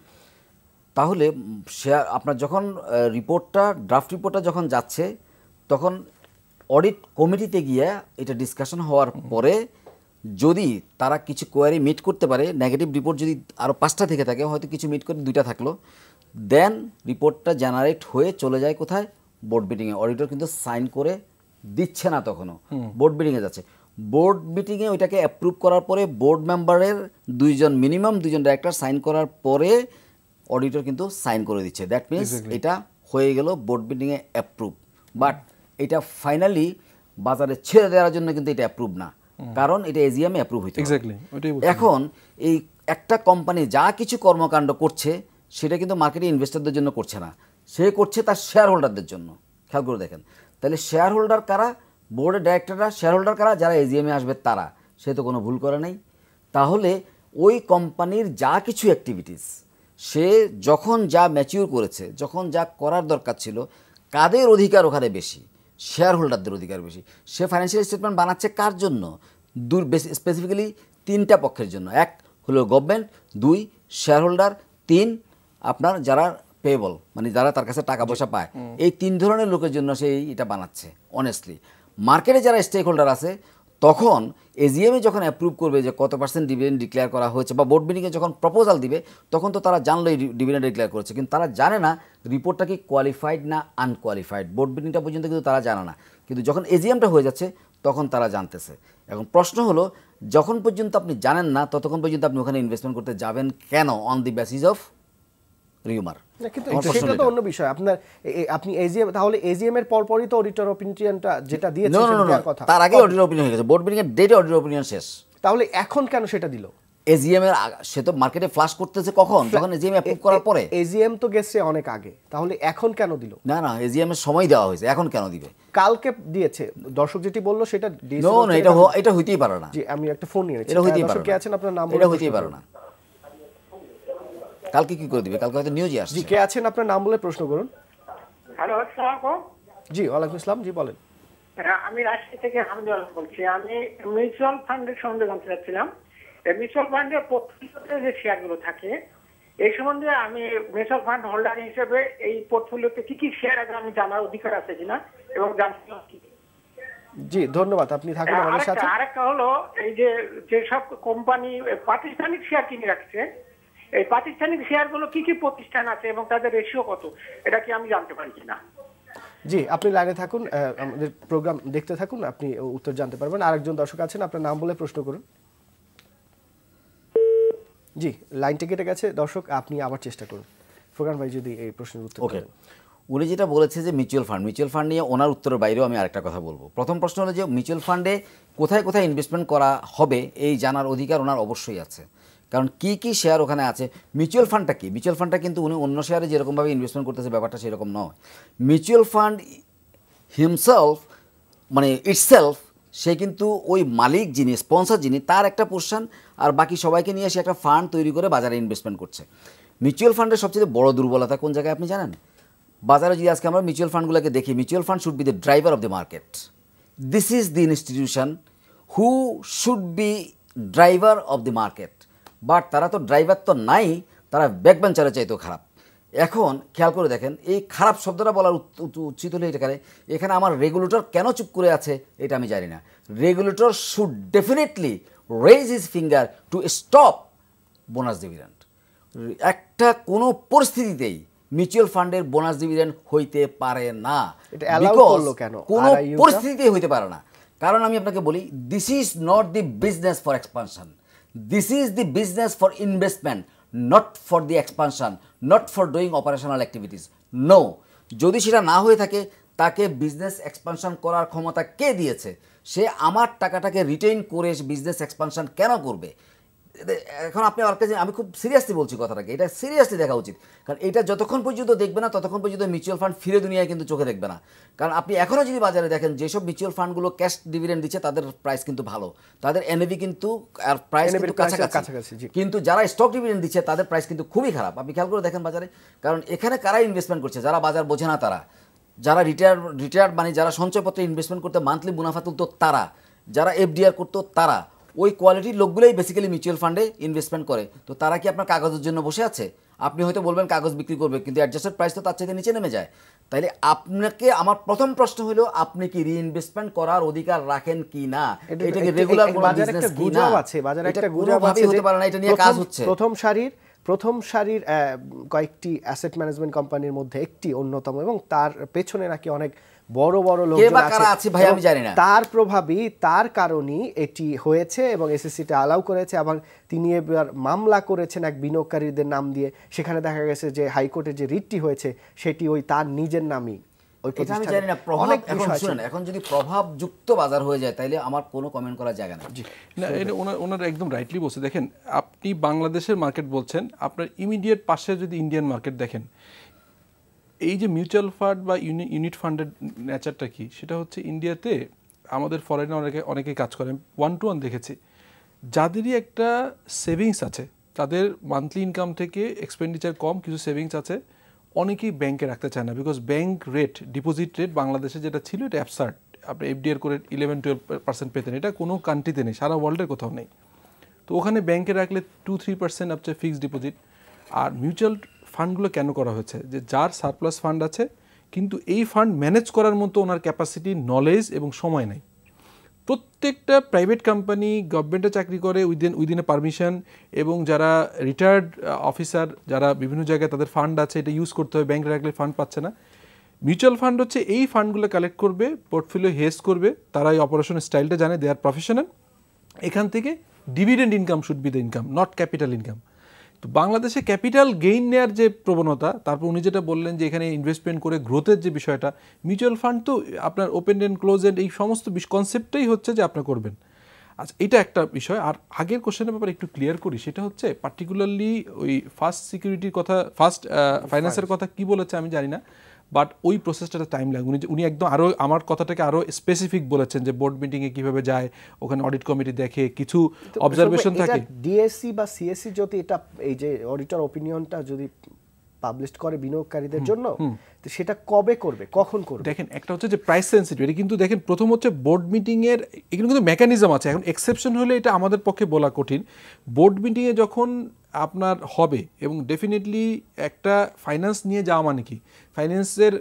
তাহলে শেয়ার আপনার যখন ড্রাফট রিপোর্টটা যখন যাচ্ছে, তখন অডিট কমিটিতে গিয়ে এটা ডিসকাশন হওয়ার পরে যদি তারা কিছু কোয়ারি মিট করতে পারে, নেগেটিভ রিপোর্ট যদি আরও 5টা থেকে থাকে, হয়তো কিছু মিট করে 2টা থাকলো, দেন রিপোর্টটা জেনারেট হয়ে চলে যায় কোথায়, বোর্ড মিটিংয়ে। অডিটর কিন্তু সাইন করে দিচ্ছে না, তখনও বোর্ড মিটিংয়ে যাচ্ছে। বোর্ড মিটিংয়ে ওইটাকে অ্যাপ্রুভ করার পরে বোর্ড মেম্বারের মিনিমাম 2জন ডাইরেক্টর সাইন করার পরে অডিটর কিন্তু সাইন করে দিচ্ছে। দ্যাট মিনস এটা হয়ে গেল বোর্ড মিটিংয়ে অ্যাপ্রুভ। বাট এটা ফাইনালি বাজারে ছেড়ে দেওয়ার জন্য কিন্তু এটা অ্যাপ্রুভ না, কারণ এটা এজিএমে অ্যাপ্রুভ হইতে হবে। এখন এই একটা কোম্পানি যা কিছু কর্মকাণ্ড করছে, সেটা কিন্তু মার্কেটে ইনভেস্টরদের জন্য করছে না, সে করছে তার শেয়ার হোল্ডারদের জন্য। খেয়াল করে দেখেন, তাহলে শেয়ার হোল্ডার কারা, বোর্ডের ডাইরেক্টররা, শেয়ার হোল্ডার কারা, যারা এজিএমে আসবে তারা। সে তো কোনো ভুল করে নাই। তাহলে ওই কোম্পানির যা কিছু অ্যাক্টিভিটিস, সে যখন যা ম্যাচিউর করেছে, যখন যা করার দরকার ছিল, কাদের অধিকার ওখানে বেশি? শেয়ার হোল্ডারদের অধিকার বেশি। সে ফাইন্যান্সিয়াল স্টেটমেন্ট বানাচ্ছে কার জন্য? স্পেসিফিক্যালি 3টা পক্ষের জন্য। 1 হলো গভর্নমেন্ট, 2 শেয়ার হোল্ডার, 3 আপনার যারা পেয়েবল, মানে যারা তার কাছে টাকা পয়সা পায়। এই 3 ধরনের লোকের জন্য সে এটা বানাচ্ছে। অনেস্টলি মার্কেটে যারা স্টেক হোল্ডার আছে, তখন এজিএমে যখন অ্যাপ্রুভ করবে যে কত % ডিভিডেন্ড ডিক্লেয়ার করা হয়েছে, বা বোর্ড মিটিংয়ে যখন প্রপোজাল দিবে, তখন তো তারা জানলো এই ডিভিডেন্ড ডিক্লেয়ার করেছে, কিন্তু তারা জানে না রিপোর্টটা কি কোয়ালিফাইড না আনকোয়ালিফাইড। বোর্ড মিটিংটা পর্যন্ত কিন্তু তারা জানে না, কিন্তু যখন এজিএমটা হয়ে যাচ্ছে তখন তারা জানতেছে। এখন প্রশ্ন হলো, যখন পর্যন্ত আপনি জানেন না, ততক্ষণ পর্যন্ত আপনি ওখানে ইনভেস্টমেন্ট করতে যাবেন কেন? On the basis of rumour. কিন্তু সেটা তো অন্য বিষয়। আপনি এজিএম, তাহলে এজিএম এর পরপরই তো অডিটর অপিনিয়নটা যেটা দিয়েছে সেটার কথা, তার আগে অডিটর অপিনিয়ন হয়ে গেছে, বোর্ড মিটিং এর ডেটে অডিটর অপিনিয়ন শেষ। তাহলে এখন কেন সেটা দিল? এজিএম এর সে তো মার্কেটে ফ্লাশ করতেছে কখন? যখন এজিএম অ্যাপ্রুভ করার পরে। এজিএম তো গেছে অনেক আগে, তাহলে এখন কেন দিল? না না, এজিএম এর সময় দেওয়া হয়েছে, এখন কেন দিবে? কালকে দিয়েছে, দর্শক যেটি বললো সেটা নো না, এটা হইতেই পারে না। জি, আমি একটা ফোন নিয়ে নিচ্ছি। এটা হইতেই পারে দর্শক কে আছেন, আপনার নাম? এটা হইতেই পারে না, কালকে কি করে দিবে? কালকে হয়তো নিউজে জি, আসছে। কে আছেন আপনার নাম বলে প্রশ্ন করুন। হ্যালো, আসসালামু আলাইকুম। জি, ওয়ালাইকুম আসসালাম। জি বলেন। হ্যাঁ, আমি রাজশাহী থেকে হামদুল বলছি। আমি মিউচুয়াল ফান্ডের সম্বন্ধে জানতে চাচ্ছিলাম। এই মিউচুয়াল ফান্ডের পোর্টফোলিওতে যে শেয়ারগুলো থাকে, এই সম্বন্ধে আমি মিউচুয়াল ফান্ড হোল্ডার হিসেবে এই পোর্টফোলিওতে কি কি শেয়ার আছে আমি জানার অধিকার আছে কিনা এবং জানছিলাম কি। জি, ধন্যবাদ, আপনি থাকুন আমাদের সাথে। আরেকটা হলো, এই যে যেসব কোম্পানি প্রাতিষ্ঠানিক শেয়ার কিনে রাখছে, এই প্রাতিষ্ঠানিক শেয়ারগুলো কি কি প্রতিষ্ঠান আছে এবং তাদের রেশিও কত, এটা কি আমি জানতে পারি কিনা? জি, আপনি লাইনে থাকুন, আমাদের প্রোগ্রাম দেখতে থাকুন, আপনি উত্তর জানতে পারবেন। আরেকজন দর্শক আছেন, আপনার নাম বলে প্রশ্ন করুন। জি, লাইনটা কেটে গেছে দর্শক, আপনি আবার চেষ্টা করুন। ফোরকান ভাই যদি এই প্রশ্নের উত্তর ওকে, দেন। উনি যেটা বলেছে যে মিউচুয়াল ফান্ড নিয়ে ওনার উত্তরের বাইরেও আমি আরেকটা কথা বলবো। প্রথম প্রশ্ন হলো যে মিউচুয়াল ফান্ডে কোথায় কোথায় ইনভেস্টমেন্ট করা হবে এই জানার অধিকার ওনার অবশ্যই আছে। কারণ কি কি শেয়ার ওখানে আছে। মিউচুয়াল ফান্ডটা কি? মিউচুয়াল ফান্ডটা কিন্তু উনি অন্য শেয়ারে যেরকমভাবে ইনভেস্টমেন্ট করতেছে ব্যাপারটা সেরকম নয়। মিউচুয়াল ফান্ড হিমসেলফ মানে ইটসেলফ, সে কিন্তু ওই মালিক যিনি, স্পন্সর যিনি, তার একটা পোর্শন আর বাকি সবাইকে নিয়ে সে একটা ফান্ড তৈরি করে বাজারে ইনভেস্টমেন্ট করছে। মিউচুয়াল ফান্ডের সবচেয়ে বড় দুর্বলতা কোন জায়গায় আপনি জানেন? বাজারে যদি আজকে আমরা মিউচুয়াল ফান্ডগুলোকে দেখি, mutual fund should be the driver of the market. This is the institution who should be driver of the market. But তারা তো ড্রাইভার তো নাই, তারা ব্যাকবেঞ্চারে চাইতেও খারাপ। এখন খেয়াল করে দেখেন, এই খারাপ শব্দটা বলার উচিত হলে এখানে আমার রেগুলেটর কেন চুপ করে আছে এটা আমি জানি না। Regulator should definitely raise his finger to stop bonus dividend. একটা কোনো পরিস্থিতিতেই মিউচুয়াল ফান্ডের বোনাস ডিভিডেন্ড হইতে পারে না। কোনো পরিস্থিতিতেই হইতে পারে না। কারণ আমি আপনাকে বলি, this is not the business for expansion, this is the business for investment, not for the expansion, not for doing operational activities. No, যদি সেটা না হয়ে থাকে, তাকে বিজনেস এক্সপানশন করার ক্ষমতা কে দিয়েছে? সে আমার টাকাটাকে রিটেইন করে বিজনেস এক্সপানশন কেন করবে? এখন আপনি আমার কাছে, আমি খুব সিরিয়াসলি বলছি কথাটাকে, এটা সিরিয়াসলি দেখা উচিত। কারণ এটা যতক্ষণ পর্যন্ত দেখবে না, ততক্ষণ পর্যন্ত মিউচুয়াল ফান্ড ফিরে দুনিয়ায় কিন্তু চোখে দেখবে না। কারণ আপনি এখনও যদি বাজারে দেখেন, যেসব মিউচুয়াল ফান্ডগুলো ক্যাশ ডিভিডেন্ড দিচ্ছে তাদের প্রাইস কিন্তু ভালো, তাদের এনএভি কিন্তু আর প্রাইস কিন্তু কাছাকাছি। কিন্তু যারা স্টক ডিভিডেন্ড দিচ্ছে তাদের প্রাইস কিন্তু খুবই খারাপ। আপনি খেয়াল করে দেখেন বাজারে। কারণ এখানে কারা ইনভেস্টমেন্ট করছে? যারা বাজার বোঝে না তারা, যারা রিটায়ার্ড মানে যারা সঞ্চয়পত্রে ইনভেস্টমেন্ট করতে মান্থলি মুনাফা তুলতো তারা, যারা এফডিআর করতো তারা, ওই কোয়ালিটির লোকগুলোই বেসিক্যালি মিউচুয়াল ফান্ডে ইনভেস্টমেন্ট করে। তো তারা কি আপনার কাগজের জন্য বসে আছে? আপনি হয়তো বলবেন কাগজ বিক্রি করবে, কিন্তু অ্যাডজাস্টেড প্রাইস তো তার চাইতে নিচে নেমে যায়। তাইলে আপনাকে আমার প্রথম প্রশ্ন হলো, আপনি কি রিইনভেস্টমেন্ট করার অধিকার রাখেন কি না? এটা কি রেগুলার কোনো বিজনেস কি না? বাজারে একটা গুজব আছে, হতে পারে না, এটা নিয়ে কাজ হচ্ছে। প্রথম সারির কয়েকটি অ্যাসেট ম্যানেজমেন্ট কোম্পানির মধ্যে একটি অন্যতম, এবং তার পেছনে নাকি অনেক বড় বড় লোকজন আছে ভাই, আমি জানি না। তার প্রভাবই, তার কারণেই এটি হয়েছে এবং এসএসসিটা অ্যালাউ করেছে। এবং তিনি এবার মামলা করেছেন এক বিনিয়োগকারীদের নাম দিয়ে। সেখানে দেখা গেছে যে হাইকোর্টে যে রিটটি হয়েছে সেটি ওই তার নিজের নামই। এটা আমি জানি না। প্রভাব, এখন শুনেন, এখন যদি প্রভাবযুক্ত বাজার হয়ে যায় তাহলে আমার কোনো কমেন্ট করার জায়গা নেই। না, এটা ওনার একদম রাইটলি বলছে। দেখেন, আপনি বাংলাদেশের মার্কেট বলছেন, আপনার ইমিডিয়েট পাশে যদি ইন্ডিয়ান মার্কেট দেখেন, এই যে মিউচুয়াল ফান্ড বা ইউনিট ফান্ডের নেচারটা কি, সেটা হচ্ছে ইন্ডিয়াতে আমাদের ফরেনে অনেকে কাজ করে, 1-to-1 দেখেছি। যাদেরই একটা সেভিংস আছে, তাদের মান্থলি ইনকাম থেকে এক্সপেন্ডিচার কম, কিছু সেভিংস আছে, অনেকেই ব্যাংকে রাখতে চায় না। Because bank rate, deposit rate বাংলাদেশে যেটা ছিল এটা অ্যাবসার্ড। আপনি এফডিআর করে 11-12% পেতেন, এটা কোনো কান্ট্রিতে নেই, সারা ওয়ার্ল্ডের কোথাও নেই। তো ওখানে ব্যাংকে রাখলে 2-3% আপনার ফিক্সড ডিপোজিট। আর মিউচুয়াল ফান্ডগুলো কেন করা হয়েছে? যে যার সারপ্লাস ফান্ড আছে কিন্তু এই ফান্ড ম্যানেজ করার মতো ওনার ক্যাপাসিটি, নলেজ এবং সময় নাই। প্রত্যেকটা প্রাইভেট কোম্পানি গভর্নমেন্টে চাকরি করে উইদিন এ পারমিশন, এবং যারা রিটায়ার্ড অফিসার, যারা বিভিন্ন জায়গায় তাদের ফান্ড আছে, এটা ইউজ করতে হয়, ব্যাংকে রাখলে ফান্ড পাচ্ছে না। মিউচুয়াল ফান্ড হচ্ছে এই ফান্ডগুলো কালেক্ট করবে, পোর্টফোলিও হেজ করবে, তারা এই অপারেশনের স্টাইলটা জানে, দে আর প্রফেশনাল। এখান থেকে dividend income should be the income, not capital income. তো বাংলাদেশে ক্যাপিটাল গেইন নেওয়ার যে প্রবণতা, তারপর উনি যেটা বললেন যে এখানে ইনভেস্টমেন্ট করে গ্রোথের যে বিষয়টা, মিউচুয়াল ফান্ড তো আপনার ওপেন এন্ড ক্লোজ এন্ড এই সমস্ত কনসেপ্টটাই হচ্ছে যে আপনার করবেন। আচ্ছা, এটা একটা বিষয়। আর আগের কোশ্চেনের ব্যাপারে একটু ক্লিয়ার করি, সেটা হচ্ছে পার্টিকুলারলি ওই ফার্স্ট সিকিউরিটির কথা, ফার্স্ট ফাইন্যান্সের কথা কি বলেছে আমি জানি না, বাট ওই প্রসেসটা টাইম লাগে। উনি একদম আরও আমার কথাটাকে আরও স্পেসিফিক বলেছেন যে বোর্ড মিটিংয়ে কীভাবে যায়, ওখানে অডিট কমিটি দেখে, কিছু অবজারভেশন থাকে। ডিএসসি বা সিএসসি যদি এটা এই যে অডিটর ওপিনিয়নটা যদি পাবলিশ করে বিনিয়োগকারীদের জন্য, তো সেটা কবে করবে, কখন করবে? দেখেন, একটা হচ্ছে যে প্রাইস সেন্সিটিভ, এটা কিন্তু দেখেন প্রথম হচ্ছে বোর্ড মিটিংয়ের এখানে কিন্তু মেকানিজম আছে। এখন এক্সেপশন হলে এটা আমাদের পক্ষে বলা কঠিন। বোর্ড মিটিংয়ে যখন আপনার হবে এবং ডেফিনেটলি একটা ফাইন্যান্স নিয়ে যাওয়া মানে কি, ফাইন্যান্সের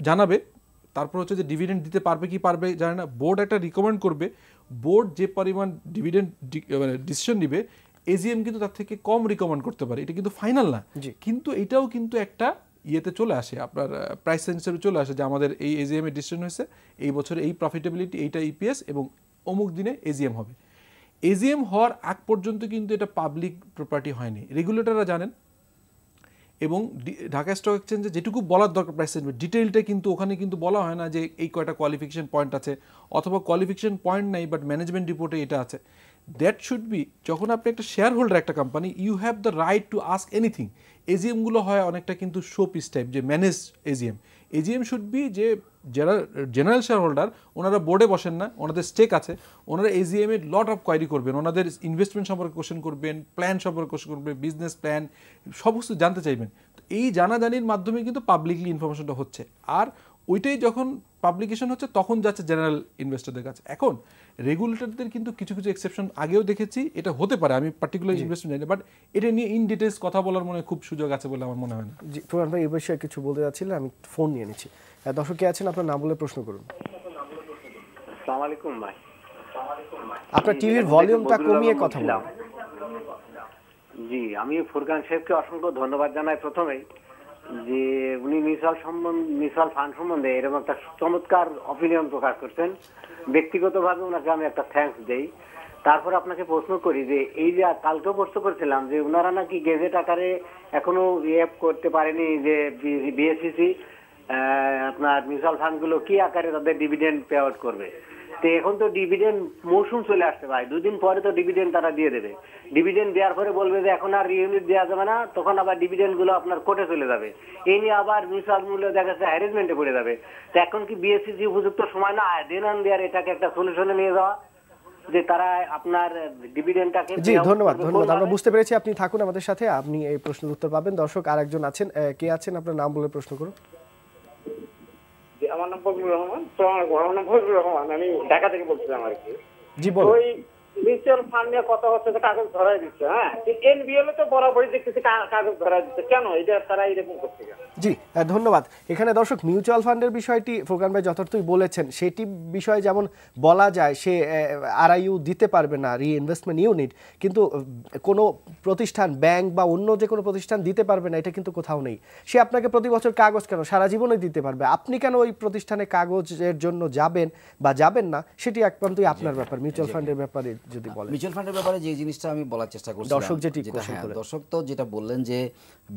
জানাবে, তারপর হচ্ছে যে ডিভিডেন্ড দিতে পারবে কি পারবে জানে না, বোর্ড একটা রিকমেন্ড করবে, বোর্ড যে পরিমাণ ডিভিডেন্ড মানে ডিসিশন নিবে এজিএম কিন্তু তার থেকে কম রিকমেন্ড করতে পারে, এটা কিন্তু ফাইনাল না। কিন্তু এটাও কিন্তু একটা ইয়েতে চলে আসে, আপনার প্রাইস সেন্সিটিভ চলে আসে যে আমাদের এই এজিএম এর ডিসিশন হয়েছে এই বছরে এই প্রফিটেবিলিটি, এইটা ইপিএস এবং অমুক দিনে এজিএম হবে। এজিএম হওয়ার আগ পর্যন্ত কিন্তু এটা পাবলিক প্রপার্টি হয়নি, রেগুলেটররা জানেন। এবং ঢাকা স্টক এক্সচেঞ্জে যেটুকু বলার দরকার প্রাইস সেন্সিটিভ ডিটেইলটা কিন্তু ওখানে কিন্তু বলা হয় না যে এই কয়টা কোয়ালিফিকেশন পয়েন্ট আছে, অথবা কোয়ালিফিকেশন পয়েন্ট নাই বাট ম্যানেজমেন্ট রিপোর্টে এটা আছে। দ্যাট শুড বি, যখন আপনি একটা শেয়ার হোল্ডার একটা company, you have the right to ask anything. এজিএমগুলো হয় অনেকটা কিন্তু শো পিস টাইপ, যে manage AGM. AGM should be যে যারা জেনারেল শেয়ার হোল্ডার, ওনারা বোর্ডে বসেন না, ওনাদের স্টেক আছে, ওনারা এজিএম এর লট অফ কোয়ারি করবেন, ওনাদের ইনভেস্টমেন্ট সম্পর্কে কোশ্চেন করবেন, প্ল্যান সম্পর্কে কোশ্চেন করবেন, বিজনেস প্ল্যান সমস্ত জানতে চাইবেন। তো এই জানাজানির মাধ্যমে কিন্তু পাবলিকলি ইনফরমেশনটা হচ্ছে, আর ওইটাই যখন পাবলিকেশন হচ্ছে তখন যাচ্ছে জেনারেল ইনভেস্টরদের কাছে। এখন রেগুলেটরদের কিন্তু কিছু কিছু এক্সেপশন আগেও দেখেছি, এটা হতে পারে, আমি পার্টিকুলার ইনভেস্টমেন্ট জানি, বাট এটা নিয়ে ইন ডিটেলস কথা বলার মনে খুব সুযোগ আছে বলে আমার মনে হয় না। জি প্রধান ভাই, এই বিষয়ে কিছু বলতে যাচ্ছিলেন, আমি ফোন নিয়ে নিচ্ছি। দর্শক কে আছেন, আপনার নাম বলে প্রশ্ন করুন। আসসালামু আলাইকুম ভাই। আপনার টিভির ভলিউমটা কমিয়ে কথা বলুন। জি, আমি ফুরকান সাহেবকে অসংখ্য ধন্যবাদ জানাই প্রথমেই, যে উনি মিউচুয়াল ফান্ড সম্বন্ধে এরকম একটা চমৎকার অপিনিয়ন প্রকাশ করছেন। ব্যক্তিগতভাবে ওনাকে আমি একটা থ্যাঙ্কস দেই। তারপর আপনাকে প্রশ্ন করি যে এই যে কালকেও প্রশ্ন করেছিলাম যে ওনারা নাকি গেজেট আকারে এখনো রিঅ্যাপ করতে পারেনি, যে বিএসসিসি আপনার মিউচুয়াল ফান্ডগুলো কি আকারে তাদের ডিভিডেন্ড পে আউট করবে। তো এখন তো ডিভিডেন্ড মৌসুম চলে আসছে ভাই, 2 দিন পরে তো ডিভিডেন্ড তারা দিয়ে দেবে। ডিভিডেন্ড দেওয়ার পরে বলবে যে এখন আর রিইউনিট দেওয়া যাবে না, তখন আবার ডিভিডেন্ড গুলো আপনার কোর্টে চলে যাবে। এই নিয়ে আবার মিউচুয়াল মূল্য দেখা যাচ্ছে হ্যারেসমেন্টে পড়ে যাবে। তো এখন কি বিএসসিসি উপযুক্ত সময় না দেন আন দেওয়ার, এটাকে একটা সলিউশনে নিয়ে যাওয়া, যে তারা আপনার ডিভিডেন্ডটাকে। জি ধন্যবাদ, আমরা বুঝতে পেরেছি, আপনি থাকুন আমাদের সাথে, আপনি এই প্রশ্নের উত্তর পাবেন। দর্শক আরেকজন আছেন, কে আছেন, আপনার নাম বলে প্রশ্ন করুন। আমার নাম ফজলুর রহমান। আমি ঢাকা থেকে বলছিলাম আর কি। জি বলুন। ওই মিউচুয়াল ফান্ড নিয়ে কথা হচ্ছে, কাগজ ধরাই দিচ্ছে। হ্যাঁ, এনবিএল তো বরাবরই দেখতেছি কাগজ ধরাই দিচ্ছে, কেন এটা তারা এরকম করছে? জি ধন্যবাদ। এখানে দর্শক মিউচুয়াল ফান্ডের বিষয়টি ফোরকান ভাই যথার্থই বলেছেন, সেটি বিষয়ে যেমন বলা যায় সে আরআইইউ দিতে পারবে না, রিইনভেস্টমেন্ট ইউনিট, কিন্তু কোনো প্রতিষ্ঠান, ব্যাংক বা অন্য যে কোনো প্রতিষ্ঠান দিতে পারবে না, এটা কিন্তু কোথাও নেই। সে আপনাকে প্রতি বছর কাগজ কেন, সারা জীবনই দিতে পারবে। আপনি কেন ওই প্রতিষ্ঠানে কাগজের জন্য যাবেন বা যাবেন না, সেটি একমাত্রই আপনার ব্যাপার। মিউচুয়াল ফান্ডের ব্যাপারে যদি বলেন। মিউচুয়াল ফান্ডের ব্যাপারে যে জিনিসটা আমি বলার চেষ্টা করছি, দর্শক দর্শক তো যেটা বললেন যে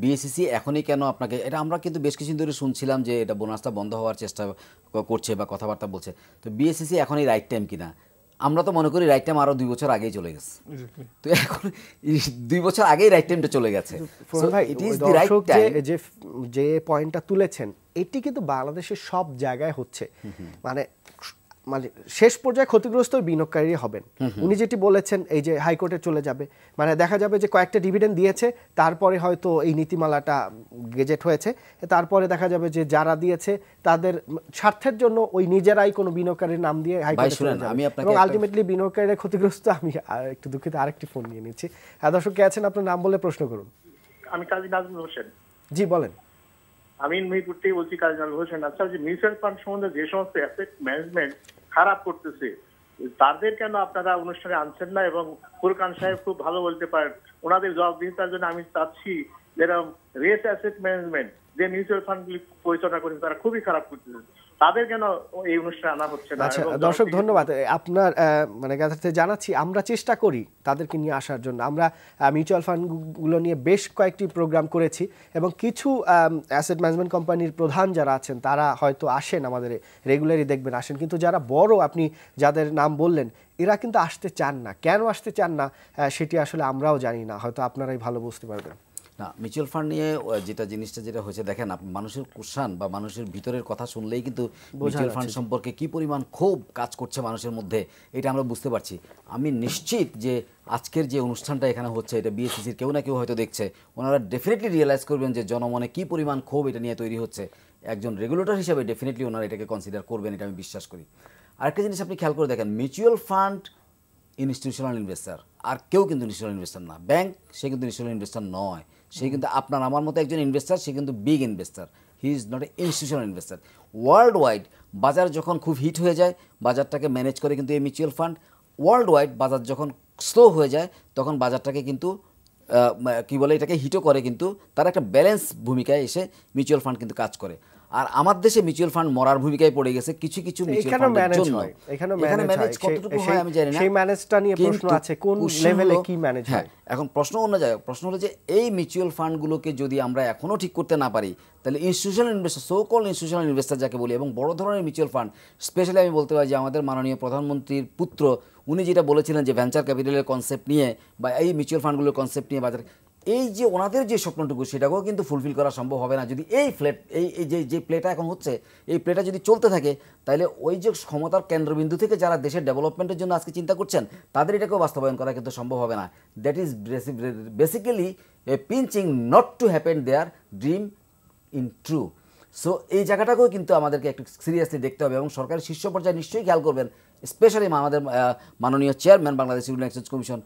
বিএসসিসি এখনই কেন আপনাকে, এটা আমরা কিন্তু বেশ কিছুদিন ধরে শুনছিলাম যে এটা বোনাসটা বন্ধ হওয়ার চেষ্টা করছে বা কথাবার্তা বলছে। তো বিএসসিসি এখনই রাইট টাইম কিনা, আমরা তো মনে করি রাইট টাইম আরো 2 বছর আগেই চলে গেছে। তো এখন 2 বছর আগেই রাইট টাইমটা চলে গেছে। যে পয়েন্টটা তুলেছেন, এটি কিন্তু বাংলাদেশের সব জায়গায় হচ্ছে। মানে শেষ পর্যায়ে ক্ষতিগ্রস্ত বিনিয়োগকারী হবেন। উনি যেটি বলেছেন, এই যে হাইকোর্টে চলে যাবে, মানে দেখা যাবে যে কয়েকটা ডিভিডেন্ড দিয়েছে, তারপরে হয়তো এই নীতিমালাটা গেজেট হয়েছে, তারপরে দেখা যাবে যে যারা দিয়েছে তাদের স্বার্থের জন্য ওই নিজেরাই কোনো বিনিয়োগকারীর নাম দিয়ে হাইকোর্টে চলে যাবে, এবং আলটিমেটলি বিনিয়োগকারীরা ক্ষতিগ্রস্ত। আমি একটু দুঃখিত, আরেকটি ফোন নিয়ে নিচ্ছি। দর্শক কে আছেন, আপনার নাম বলে প্রশ্ন করুন। আমি কাজী নাজমুল হোসেন। জি বলেন। আমি মেহেরপুর থেকে বলছি, কাজী নাজমুল হোসেন। আচ্ছা, যে মিউচুয়াল ফান্ড সম্বন্ধে যে সমস্ত অ্যাসেট ম্যানেজমেন্ট খারাপ করতেছে, তাদের কেন আপনারা অনুষ্ঠানে আনছেন না? এবং ফুরকান সাহেব খুব ভালো বলতে পারেন, ওনাদের জবাবদিহিতার জন্য আমি চাচ্ছি, যেরকম রেস অ্যাসেট ম্যানেজমেন্ট যে মিউচুয়াল ফান্ডগুলি পরিচালনা করেছে, তারা খুবই খারাপ করতেছে, তাদের কেন এই অনুষ্ঠানে আনা হচ্ছে না? আচ্ছা দর্শক ধন্যবাদ, আপনার মানে কাছে জানাচ্ছি, আমরা চেষ্টা করি তাদেরকে নিয়ে আসার জন্য। আমরা মিউচুয়াল ফান্ডগুলো নিয়ে বেশ কয়েকটি প্রোগ্রাম করেছি, এবং কিছু অ্যাসেট ম্যানেজমেন্ট কোম্পানির প্রধান যারা আছেন তারা হয়তো আসেন, আমাদের রেগুলারই দেখবেন আসেন, কিন্তু যারা বড়, আপনি যাদের নাম বললেন, এরা কিন্তু আসতে চান না। কেন আসতে চান না সেটি আসলে আমরাও জানি না, হয়তো আপনারাই ভালো বুঝতে পারবেন। না, মিউচুয়াল ফান্ড নিয়ে জিনিসটা যেটা হয়েছে দেখেন, আপনি মানুষের কোশ্চান বা মানুষের ভিতরের কথা শুনলেই কিন্তু মিউচুয়াল ফান্ড সম্পর্কে কি পরিমাণ ক্ষোভ কাজ করছে মানুষের মধ্যে এটা আমরা বুঝতে পারছি। আমি নিশ্চিত যে আজকের যে অনুষ্ঠানটা এখানে হচ্ছে এটা বিএসসিসির কেউ না কেউ হয়তো দেখছে, ওনারা ডেফিনেটলি রিয়েলাইজ করবেন যে জনমনে কি পরিমাণ ক্ষোভ এটা নিয়ে তৈরি হচ্ছে। একজন রেগুলেটর হিসেবে ডেফিনেটলি ওনারা এটাকে কনসিডার করবেন, এটা আমি বিশ্বাস করি। আরেকটা জিনিস আপনি খেয়াল করে দেখেন, মিউচুয়াল ফান্ড ইনস্টিটিউশনাল ইনভেস্টার, আর কেউ কিন্তু ইনস্টিটিউশনাল ইনভেস্টার না। ব্যাংক সে কিন্তু ইনস্টিটিউশনাল ইনভেস্টার নয়, সে কিন্তু আপনার আমার মতো একজন ইনভেস্টার, সে কিন্তু big investor, he is not a institutional investor. World wide বাজার যখন খুব হিট হয়ে যায়, বাজারটাকে ম্যানেজ করে কিন্তু এই মিউচুয়াল ফান্ড। ওয়ার্ল্ড ওয়াইড বাজার যখন স্লো হয়ে যায় তখন বাজারটাকে কিন্তু কি বলে এটাকে হিটও করে, কিন্তু তার একটা ব্যালেন্স ভূমিকায় এসে মিউচুয়াল ফান্ড কিন্তু কাজ করে। আর আমার দেশে মিউচুয়াল ফান্ড মরার ভূমিকায় পড়ে গেছে কিছু কিছু মিউচুয়াল ফান্ডের জন্য। এখানে ম্যানেজ কতটুকু হয় আমি জানি না, সেই ম্যানেজটা নিয়ে প্রশ্ন আছে, কোন লেভেলে কি ম্যানেজ হয়। এখন প্রশ্ন অন্য জায়গায়, প্রশ্ন হলো যে এই মিউচুয়াল ফান্ডগুলোকে যদি আমরা এখনও ঠিক করতে না পারি, তাহলে institutional investor, so call institutional investor যাকে বলি, এবং বড় ধরনের মিউচুয়াল ফান্ড, স্পেশালি আমি বলতে পারি যে আমাদের মাননীয় প্রধানমন্ত্রীর পুত্র উনি যেটা বলেছিলেন যে ভেঞ্চার ক্যাপিটালের কনসেপ্ট নিয়ে বা এই মিউচুয়াল ফান্ডগুলোর কনসেপ্ট নিয়ে বাজারে, এই যে ওনাদের যে স্বপ্নটুকু সেটাকেও কিন্তু ফুলফিল করা সম্ভব হবে না যদি এই যে প্লেটা এখন হচ্ছে, এই প্লেটা যদি চলতে থাকে, তাহলে ওই যে ক্ষমতার কেন্দ্রবিন্দু থেকে যারা দেশের ডেভেলপমেন্টের জন্য আজকে চিন্তা করছেন তাদের এটাকেও বাস্তবায়ন করা কিন্তু সম্ভব হবে না। That is basically a pinching not to happen their dream in true. So এই জায়গাটাকেও কিন্তু আমাদেরকে একটু সিরিয়াসলি দেখতে হবে, এবং সরকারের শীর্ষ পর্যায়ে নিশ্চয়ই খেয়াল করবেন, স্পেশালি আমাদের মাননীয় chairman Bangladesh security exchange commission,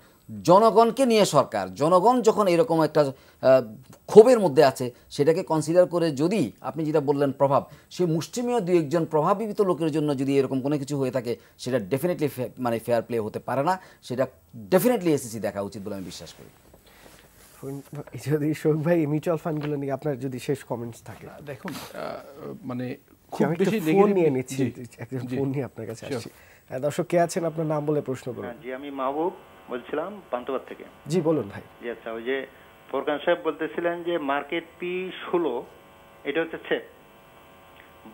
জনগণকে নিয়ে সরকার, জনগণ যখন এরকম একটা ক্ষোভের মধ্যে আছে সেটাকে কনসিডার করে যদি আপনি যেটা বললেন প্রভাব, সে মুষ্টিমেয় দু একজন প্রভাবিত লোকের জন্য যদি এরকম কোনো কিছু হয়ে থাকে সেটা ডেফিনেটলি মানে ফেয়ার প্লে হতে পারে না, সেটা ডেফিনেটলি এসএসসি দেখা উচিত বলে আমি বিশ্বাস করি। যদি শোক ভাই মিউচুয়াল ফান্ডগুলো নিয়ে আপনার যদি শেষ কমেন্টস থাকে। দেখুন মানে খুব বেশি ফোন নিয়ে নিচ্ছি, একজন ফোন নিয়ে আপনার কাছে আসছি। দর্শক কে আছেন, আপনার নাম বলে প্রশ্ন করুন। জি, আমি মাহবুব বলছিলাম পান্তবাদ থেকে। জি বলুন ভাই। জি আচ্ছা, ওই যে ফোরকান সাহেব বলতেছিলেন যে মার্কেট পি 16 এটা হচ্ছে সেফ,